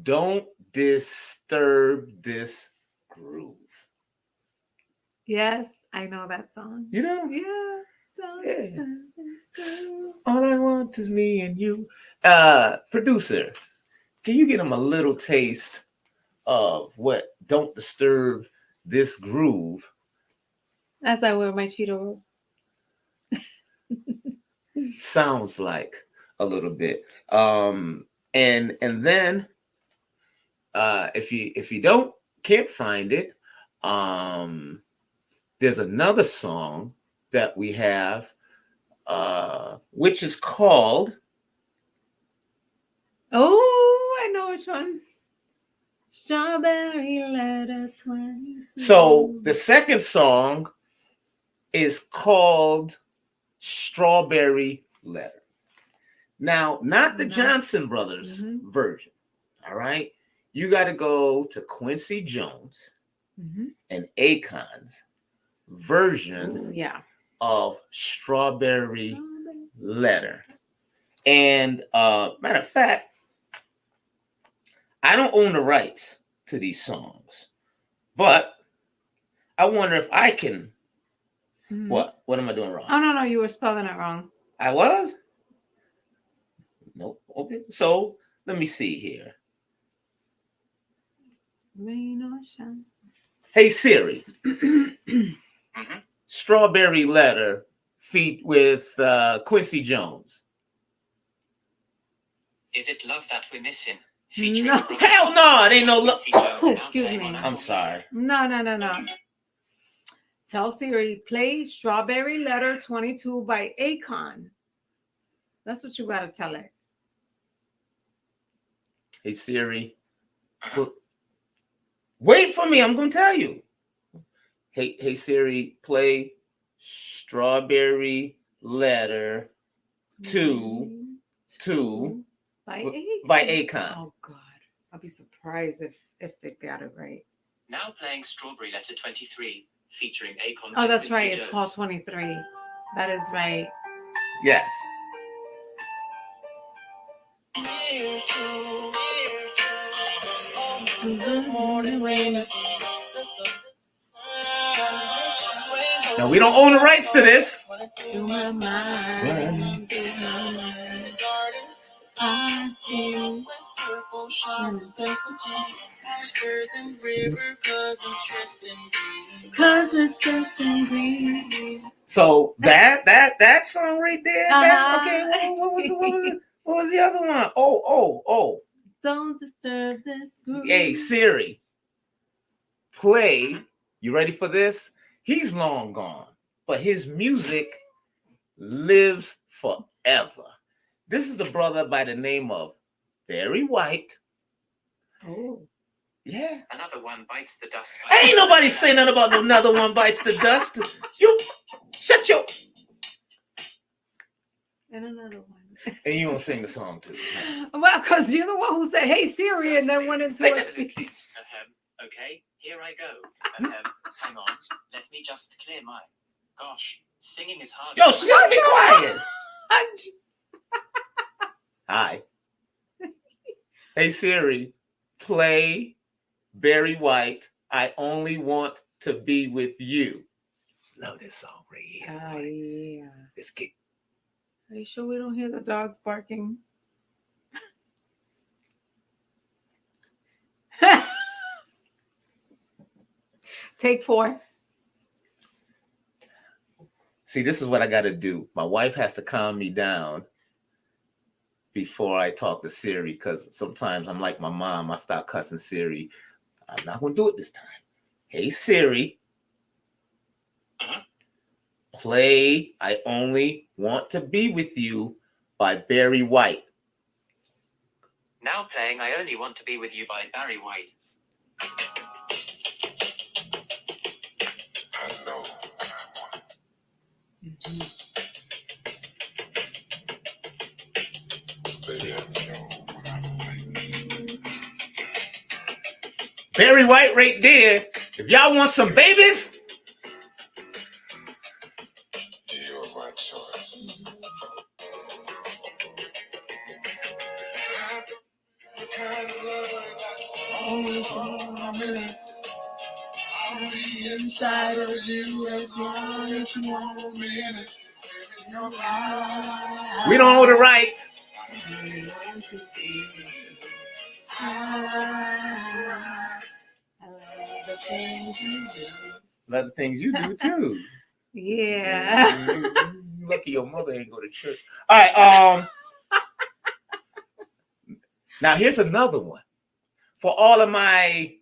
Don't Disturb This Groove. Yes, I know that song. You know? Yeah. Don't disturb this groove. All I want is me and you. Producer, can you get him a little taste of what Don't Disturb This Groove? As I wear my cheetah robe. Sounds like a little bit. And then if you can't find it, there's another song that we have, which is called. Oh, I know which one. Strawberry Letter 22. So the second song is called Strawberry Letter. Now, not the Johnson Brothers version. All right. You got to go to Quincy Jones and Akon's version of Strawberry Letter. And matter of fact, I don't own the rights to these songs, but I wonder if I can. What? What am I doing wrong? Oh, no, you were spelling it wrong. I was? Nope. Okay. So let me see here. Hey Siri. Strawberry Letter feat with Quincy Jones. Is it Love That We're Missing? No. Hell no, it ain't no love. Excuse me. I'm sorry. No. Tell Siri, play Strawberry Letter 22 by Akon. That's what you got to tell her. Hey Siri. Wait for me, I'm going to tell you. Hey Siri, play Strawberry Letter 2 by Akon. Oh God, I'll be surprised if they got it right. Now playing Strawberry Letter 23 featuring Akon. Oh, that's right. Jones. It's called 23. That is right. Yes. Now we don't own the rights to this. I see purple showers, pencil tea, birds and river cousins dressed in green. cousins dressed in green. So that song right there. Okay, what was the other one? Oh. Don't disturb this groove. Hey Siri, play. You ready for this? He's long gone, but his music lives forever. This is the brother by the name of Barry White. Oh. Yeah. Another one bites the dust. Ain't nobody saying nothing about another one bites the dust. You shut your. And another one. And you don't sing the song too. Well, because you're the one who said, "Hey Siri," and then went into a speech. Okay, here I go. Hang on, let me just clear my. Gosh, singing is hard. Yo, shut be quiet. Hi. Hey Siri, play Barry White. I only want to be with you. Love this song right here. Yeah. Let's get. Are you sure we don't hear the dogs barking? Take 4. See, this is what I got to do. My wife has to calm me down before I talk to Siri, because sometimes I'm like my mom. I start cussing Siri. I'm not going to do it this time. Hey, Siri. Play I Only Want to Be With You by Barry White. Now playing I Only Want to Be With You by Barry White. I know what I want. Baby, I know what I like. Barry White right there. If y'all want some babies, You're my choice. The kind of love that's only for a minute. I'll be inside of you as long as you want me in it. In your life. we don't own the rights. I love the things you do. Love the things you do too. Yeah. Lucky your mother ain't go to church. All right. Now here's another one for all of my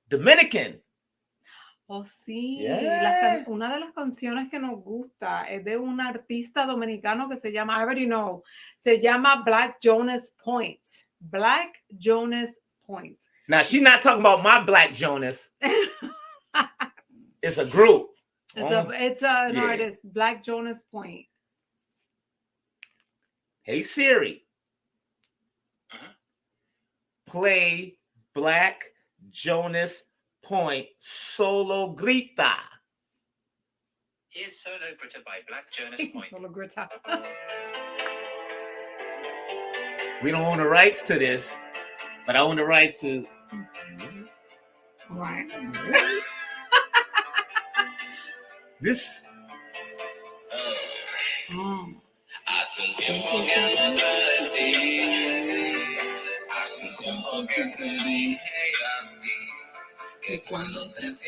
Dominican. Oh, sí. Yeah. Una de las canciones que nos gusta es de un artista dominicano que se llama, I already know, se llama Black Jonas Point. Black Jonas Point. Now she's not talking about my Black Jonas. It's a group. It's an artist, Black Jonas Point. Hey Siri. Play Black Jonas Point Solo Grita. Here's Solo Grita by Black Jonas Point. Solo Grita. We don't own the rights to this, but I own the rights to. Right. This. Hace un tiempo que no de ti. Hace un tiempo que te dije a ti que cuando te metí,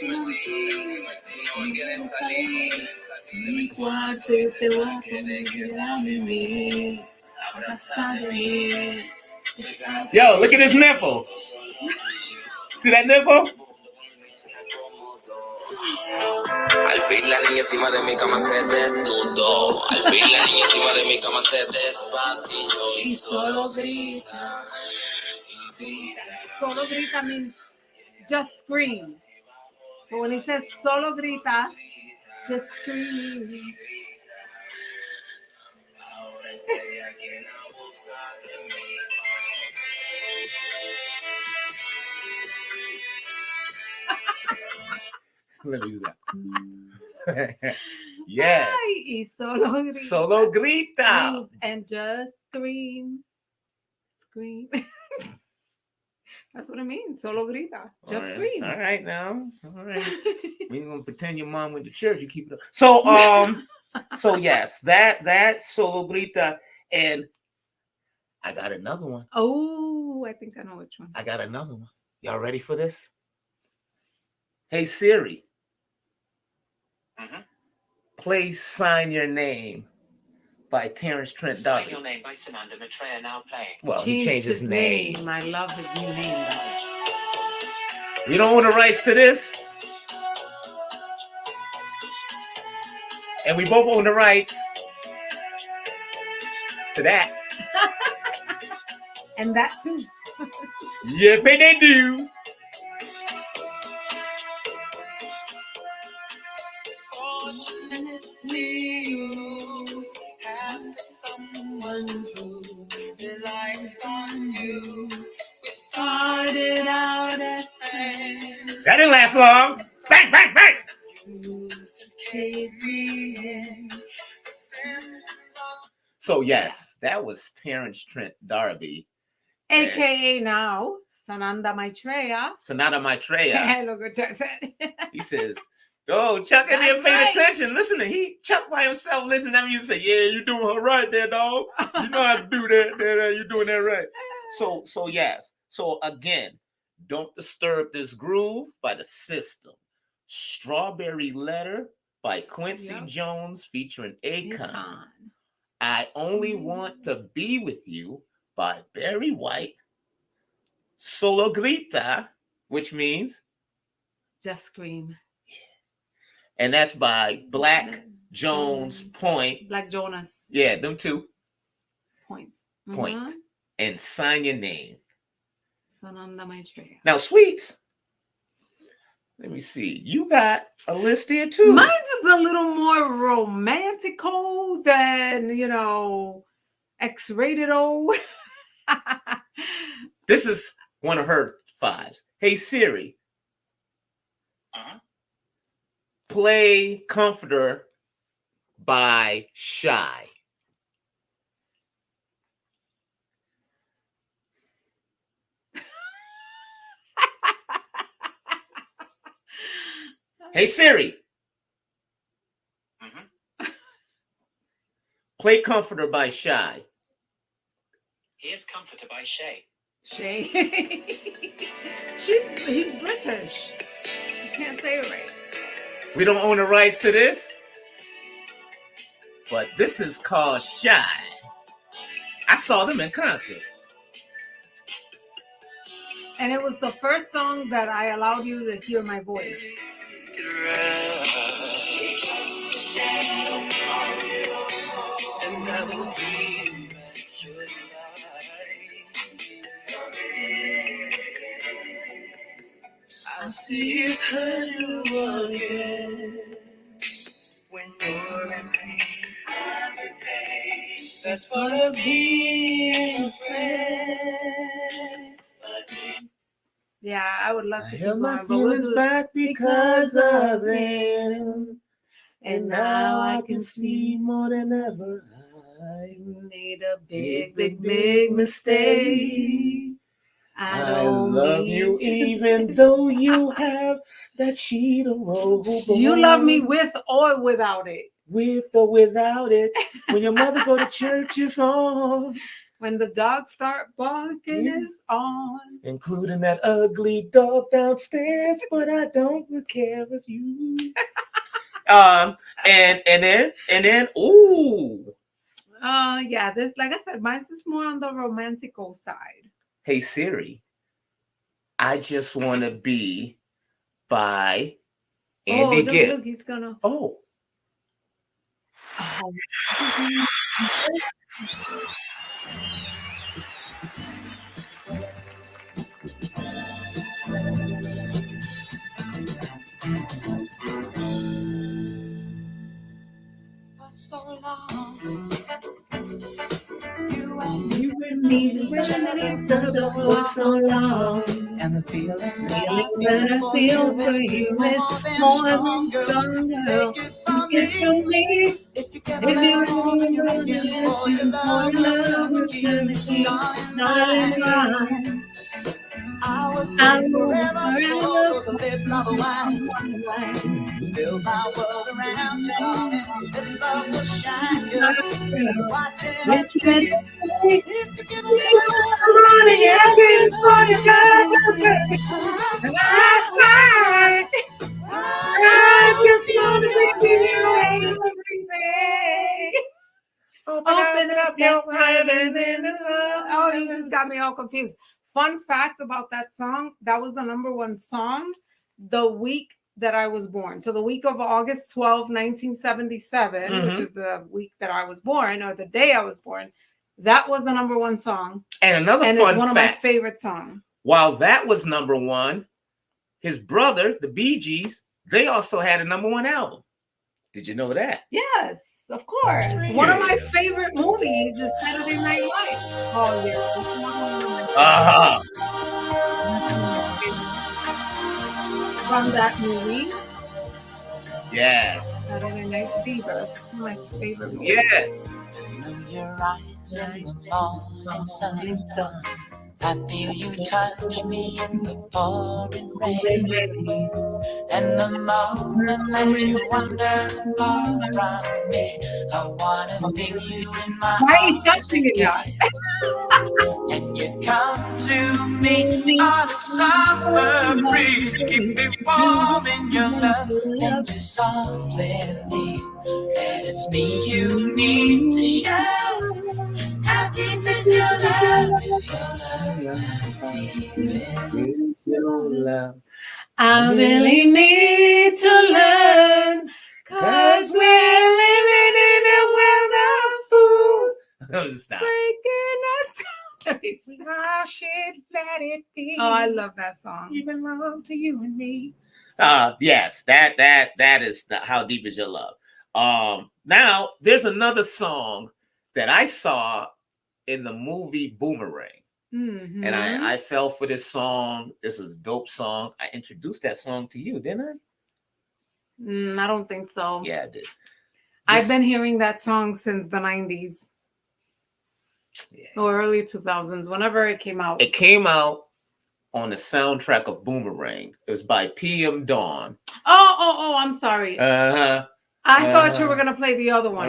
si no quieres salir de mi cuarto y te voy a quedar a mimir, abrazarme. Yo, look at his nipple. See that nipple? Al fin la niña encima de mi cama se desnudó. Al fin la niña encima de mi cama se despatilló y solo grita. Solo grita means just scream. So when he says solo grita, just scream. Ahora es ella quien abusa de mí. Let me do that. Yes. Ay, y solo grita. Solo grita. Means, and just scream. Scream. That's what it means. Solo grita. Just All right. scream. All right now. All right. We ain't gonna pretend your mom went to church. You keep it up. So so yes, that solo grita, and I got another one. Oh, I think I know which one. I got another one. Y'all ready for this? Hey Siri, play "Sign Your Name" by Terrence Trent Sign D'Arby. Your Name by Sananda Maitreya now playing. Well, he changed his name. I love his new name though. We don't own the rights to this, and we both own the rights to that. And that too. Yeah, but they do. You have someone who relies on you. We started out as friends. That didn't last long. Bang, bang, bang. You just gave me in. So yes, that was Terrence Trent D'Arby, AKA now, Sananda Maitreya. Sonata Maitreya. Look what Chuck said. He says, "Oh, Chuck ain't even That's paying right. attention. Listen to Chuck by himself. Listen to me and say, yeah, you doing her right there, dog. You know how to do that. There, you doing that right." So yes. So again, "Don't Disturb This Groove" by The System. "Strawberry Letter" by Quincy Yep. Jones featuring Akon. Akon. "I Only Want to Be With You" by Barry White. "Solo Grita," which means, Just scream. and that's by Black Jones Point. Black Jonas. Yeah, them two. Point. Point. And "Sign Your Name." Sananda Maitreya. Now, Sweets, let me see. You got a list here too. Mine is a little more romantical than, X-rated O. This is one of her fives. Hey Siri, play "Comforter" by Shy. Hey Siri, play "Comforter" by Shy. Here's Comforter by Shay. Shay. He's British. You can't say it right. We don't own the rights to this, but this is called Shy. I saw them in concert. And it was the first song that I allowed you to hear my voice. I see it's hurt you again when you're in pain. I'm in pain. That's part of being a friend. Yeah, I would love to I held keep my going, but we'll feelings do it back because of them, and now I can see more than ever. I made a big mistake. I love you even though you have that cheetah robe. You love me with or without it. With or without it. When your mother go to church, it's on. When the dogs start barking, Yeah. it's on. Including that ugly dog downstairs, but I don't care with you. And then ooh. Yeah, this, like I said, mine's is more on the romantical side. Hey Siri, "I Just Wanna Be" by Andy Gibb. Look, he's gonna. Oh. For so long, You and me, for so long, and the feeling that I feel for you is more than stronger. Take it from me. If you get If you along, you're asking for your love, love, to keep, darling, mine. I Those lips are wine. Build my world around you. This love will shine. Watch it and see. If you give a little money, asking for your I just want to give you everything. Open up your heavens in the love. Oh, you just got me all confused. Fun fact about that song, that was the #1 song the week that I was born. So the week of August 12, 1977, which is the week that I was born, or the day I was born, that was the #1 song. And another and fun it's one fact, of my favorite songs. While that was #1, his brother, the Bee Gees, they also had a #1 album. Did you know that? Yes, of course. One of my favorite movies is Saturday Night Live. Oh, yeah. From that movie. Yes. Saturday Night Fever. One of my favorite movies. Yes. Your eyes in the morning sun. I feel you touch me in the pouring rain. And the moment that you wander around me, I wanna feel you in my arms again. And you come to me on a summer breeze, keep me warm in your love, and you softly leave. And it's me you need to show. How deep is your love? Is your love? How deep is your love? I really need to learn, 'cause we're living in a world of fools. Stop. Breaking us. I should let it be. Oh, I love that song. You belong to you and me. Yes, that is How Deep Is Your Love. Now there's another song that I saw in the movie Boomerang. And I fell for this song. This is a dope song. I introduced that song to you, didn't I? I don't think so. Yeah, I did. I've been hearing that song since the 90s. Yeah. Or early 2000s, whenever it came out. It came out on the soundtrack of Boomerang. It was by PM Dawn. Oh, I'm sorry. I thought you were going to play the other one.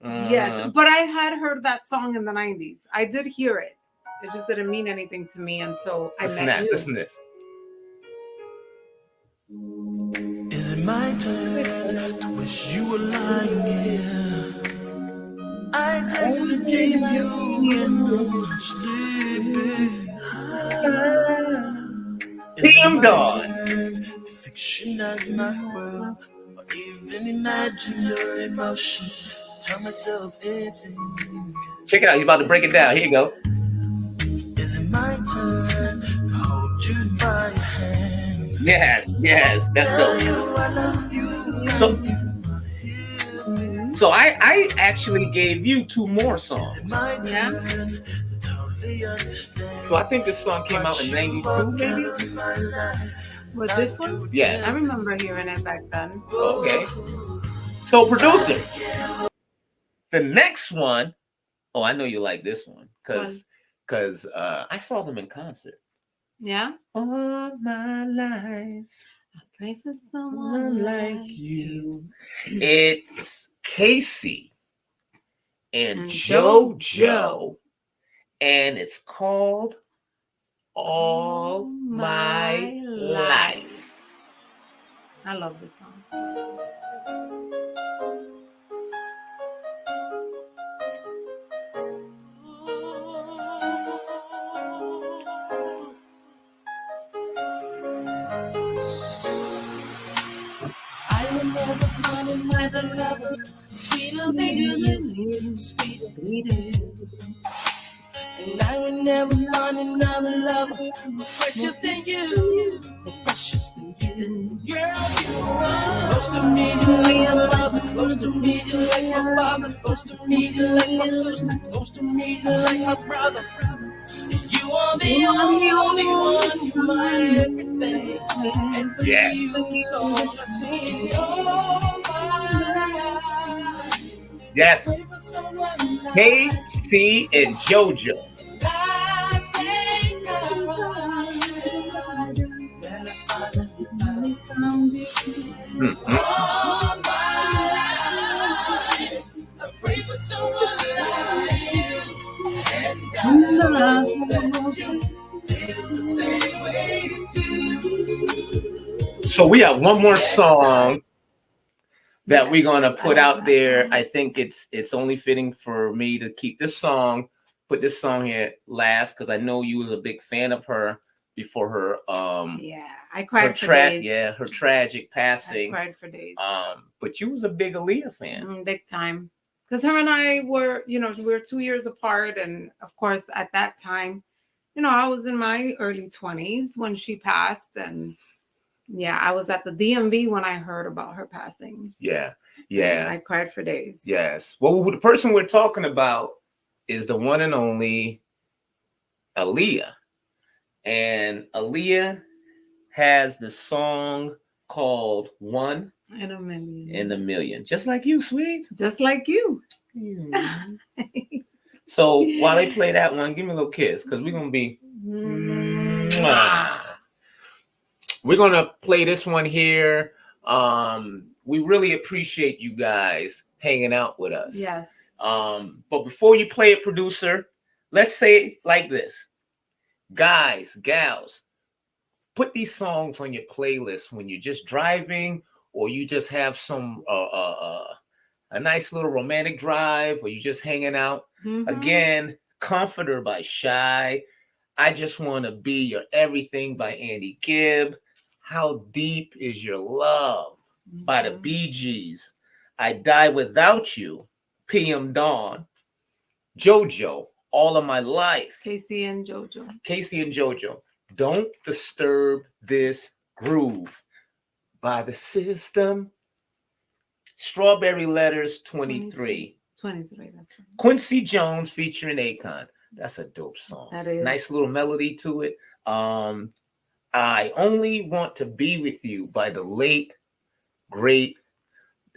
Yes, but I had heard that song in the 90s. I did hear it. It just didn't mean anything to me until I met you. Listen to this. Is it my turn to wish you were lying here? I tend to dream you when I'm sleeping. PM Dawn. Fictionize my world, or even imagine your emotions. Tell myself anything. Check it out. He's about to break it down. Here you go. Is it my turn to hold you by your hands? Yes, that's dope. I love you. So I actually gave you 2 more songs. Yeah. So I think this song came out in 92, maybe? Was this one? Yeah. I remember hearing it back then. Okay. So producer, the next one, oh, I know you like this one because I saw them in concert. Yeah. All my life, I pray for someone like you. It's Casey and JoJo, and it's called All My Life. I love this song. I will never find another lover sweeter than you, sweeter. And I will never find another lover fresher than you, precious than you. Girl, you are close to me, you like my mother, close to me, you like my father, close to me, you like my sister, close to me, you like my brother. You are the only one, you're my everything. And for you, so I sing all my life. Yes. KC and JoJo. So we have one more song that we're gonna put out there. I think it's only fitting for me to keep this song, put this song here last, because I know you was a big fan of her before her I cried for days. Yeah, her tragic passing. I cried for days. But you was a big Aaliyah fan. Big time. Because her and I were, we were 2 years apart. And of course, at that time, I was in my early 20s when she passed. And yeah, I was at the DMV when I heard about her passing. Yeah. And I cried for days. Yes. Well, the person we're talking about is the one and only Aaliyah. And Aaliyah has the song called One in a Million. In a Million. Just like you, sweet. Just like you. So while they play that one, give me a little kiss, because we're going to be... We're going to play this one here. We really appreciate you guys hanging out with us. Yes. But before you play it, producer, let's say it like this. Guys, gals, put these songs on your playlist when you're just driving, or you just have some a nice little romantic drive, or you just hanging out. Again, Comforter by Shy. I Just Want to Be Your Everything by Andy Gibb. How Deep Is Your Love by the Bee Gees. I Die Without You, PM Dawn. JoJo, All of My Life. Casey and JoJo. Don't Disturb This Groove by The System. Strawberry Letters 23. 23, that's right. Quincy Jones featuring Akon. That's a dope song. That is. Nice little melody to it. I Only Want to Be With You by the late, great,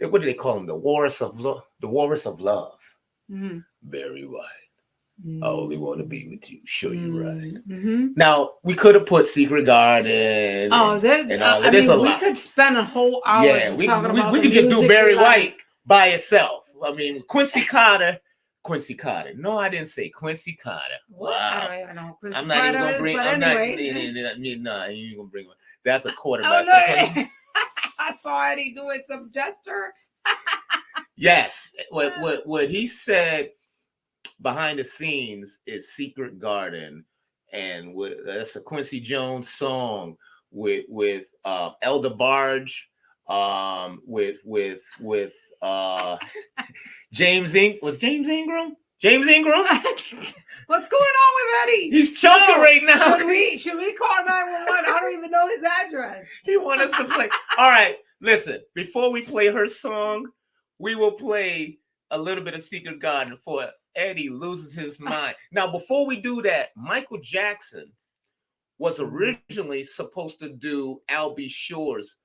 what do they call him? The Walrus of Love. Barry White. I only want to be with you. Sure, you're right. Now, we could have put Secret Garden. And all that. There's a lot. We could spend a whole hour talking about we could just do Barry White by itself. I mean, Quincy Carter. No, I didn't say Quincy Carter. What? Wow. I don't know who Quincy I'm not even going to bring. Carter is, I'm anyway. not. No, I ain't even going to bring one. That's a quarterback. Oh, no. I saw Eddie doing some gesture. Yes. What he said behind the scenes is Secret Garden, and that's a Quincy Jones song with Elder Barge, with James Ingram. Was James Ingram? James Ingram? What's going on with Eddie? He's choking right now. Should we call 911? I don't even know his address. He wants us to play. All right, listen. Before we play her song, we will play a little bit of Secret Garden before Eddie loses his mind. Now, before we do that, Michael Jackson was originally supposed to do Al B. Sure's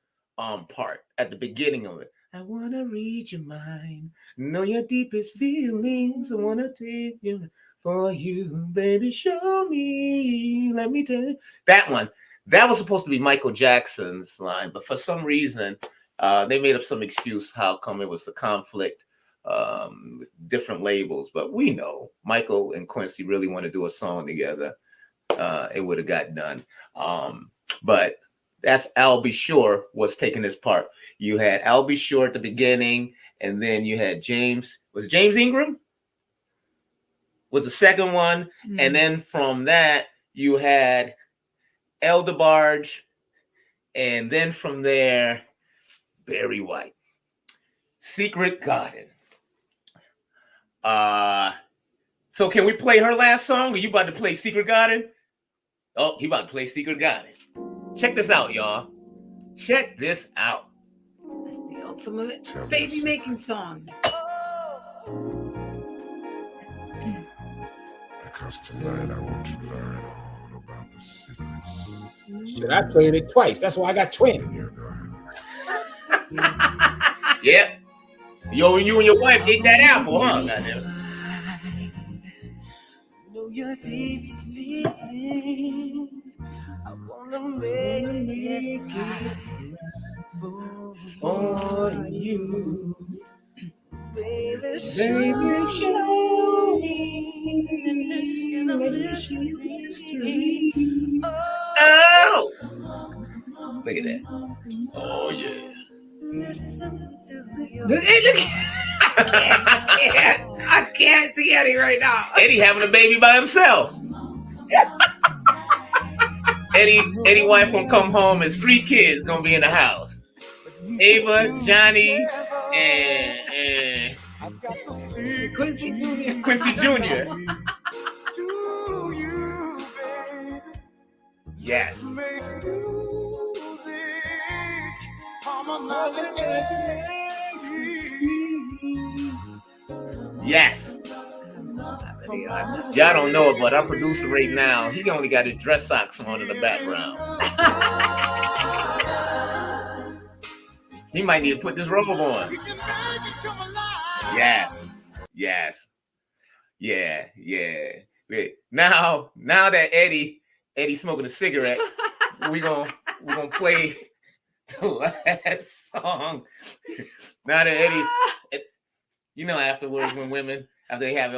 part at the beginning of it. I want to read your mind, know your deepest feelings. I want to take you for you, baby. Show me, let me tell you. That one, that was supposed to be Michael Jackson's line, but for some reason, they made up some excuse how come it was a conflict, different labels. But we know Michael and Quincy really want to do a song together. It would have got done. But that's Al B. Sure was taking this part. You had Al B. Sure at the beginning, and then you had James. Was it James Ingram? Was the second one. And then from that, you had El DeBarge. And then from there, Barry White. Secret Garden. So can we play her last song? Are you about to play Secret Garden? Oh, he about to play Secret Garden. Check this out, y'all. Check this out. That's the ultimate baby making song. Because tonight I want to learn all about the secrets. Shit, I played it twice. That's why I got twins. in your garden. Yep. Yo, you and your wife ate that apple, huh? Goddamn. Know your deepest feelings. I wanna make it right for you. baby. Baby, show me. Let me Oh, look at that. Oh yeah. Look, I can't see Eddie right now. Eddie having a baby by himself. Eddie wife gonna come home. His 3 kids gonna be in the house. Ava, Johnny, and Quincy Jr. Quincy Jr. Yes. Yes. Y'all don't know it, but our producer right now, he only got his dress socks on in the background. He might need to put this robe on. Yes. Yes. Yeah. Now that Eddie's smoking a cigarette, we're gonna play the last song. Now that Eddie, you know, afterwards when women, after they have an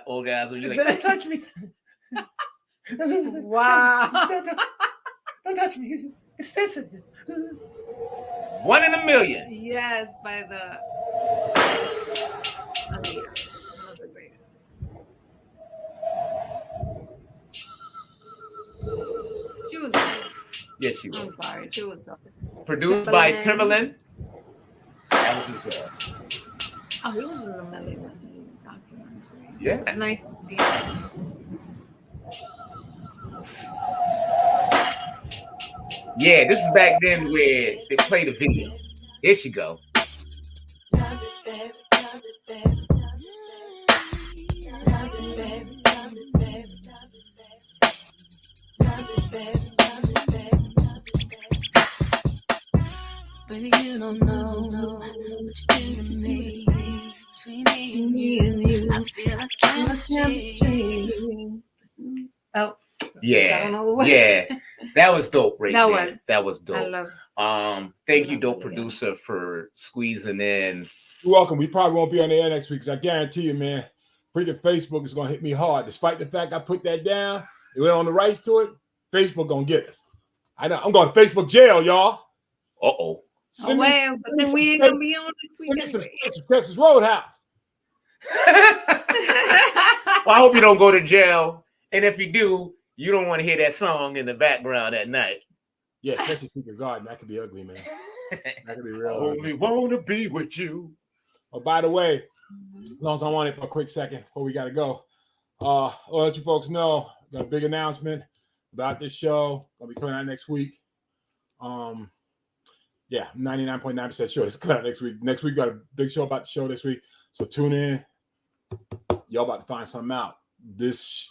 orgasm, you're like, don't touch me. Wow. Don't touch me. It's sensitive. 1 in a million. Yes, by the. She was. Yes, she I'm was. sorry, she was. Produced by Timberland. That was his girl. Oh, he was in the Melly documentary. Yeah. It's nice to see him. Yeah, this is back then where they played the video. Here she go. Baby, you don't know what you do to me. Between me and you, I feel like chemistry. Oh. Yeah. That was dope right there. That was dope. I love thank you, dope producer, for squeezing in. You're welcome. We probably won't be on the air next week because I guarantee you, man, freaking Facebook is gonna hit me hard. Despite the fact I put that down, we on the rights to it. Facebook gonna get us. I know. I'm going to Facebook jail, y'all. Uh-oh. But then we ain't gonna be on next week. Some Texas Roadhouse. Well, I hope you don't go to jail. And if you do, you don't want to hear that song in the background at night. Yeah, especially Secret Garden. That could be ugly, man. That could be real. Only want to be with you. Oh, by the way, as long as I want it for a quick second before we got to go, I'll let you folks know, got a big announcement about this show. Gonna be coming out next week. Yeah, 99.9% sure it's coming out next week. Next week, got a big show about the show this week. So tune in. Y'all about to find something out. This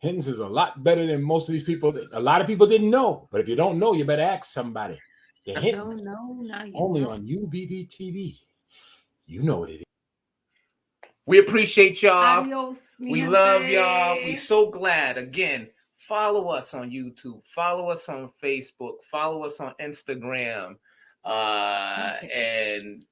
HinTons is a lot better than most of these people. A lot of people didn't know. But if you don't know, you better ask somebody. The HinTons only on UVVTV. You know what it is. We appreciate y'all. Adios, we love y'all. We so glad. Again, follow us on YouTube. Follow us on Facebook. Follow us on Instagram. And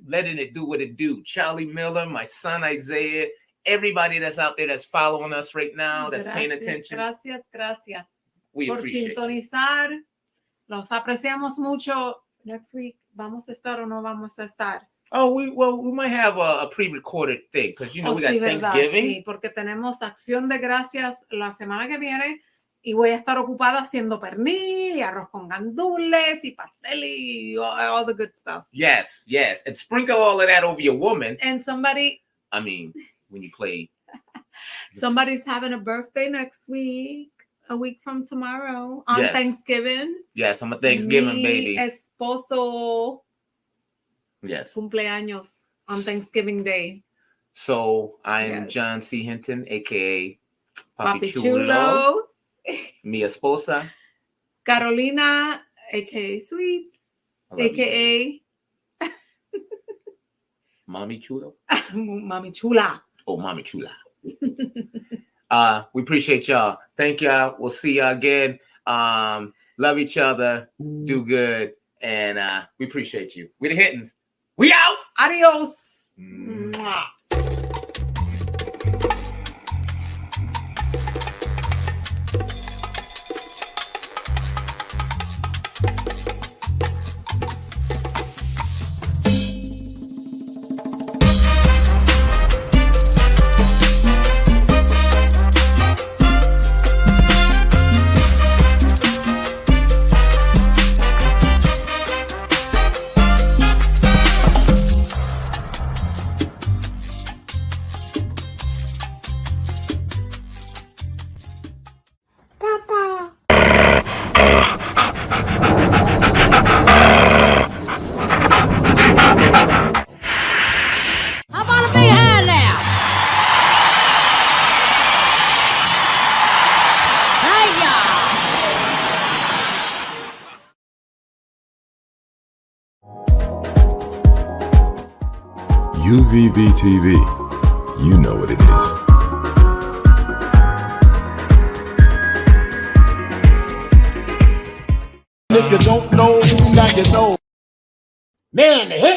letting it do what it do. Charlie Miller, my son Isaiah, everybody that's out there that's following us right now, that's paying attention. Gracias. We appreciate sintonizar. You. Los apreciamos mucho. Next week, ¿vamos a estar o no vamos a estar? Oh, we might have a pre-recorded thing because we got Thanksgiving. Sí, porque tenemos Acción de Gracias la semana que viene y voy a estar ocupada haciendo pernil y arroz con gandules y pastel y all the good stuff. Yes, and sprinkle all of that over your woman. And when you play. Somebody's having a birthday next week, a week from tomorrow on Thanksgiving. Yes, I'm a Thanksgiving baby. Esposo. Yes. Cumpleaños on Thanksgiving Day. So I'm John C. Hinton, aka Papi Chulo. Mi esposa. Carolina, aka Sweets, aka Mommy Chulo. Mommy Chula. Oh, Mommy Chula. We appreciate y'all. Thank y'all. We'll see y'all again. Love each other. Do good. And we appreciate you. We're the HinTons. We out. Adios. Mwah. UVVTV. You know what it is. If you don't know, now you know. Man, the hit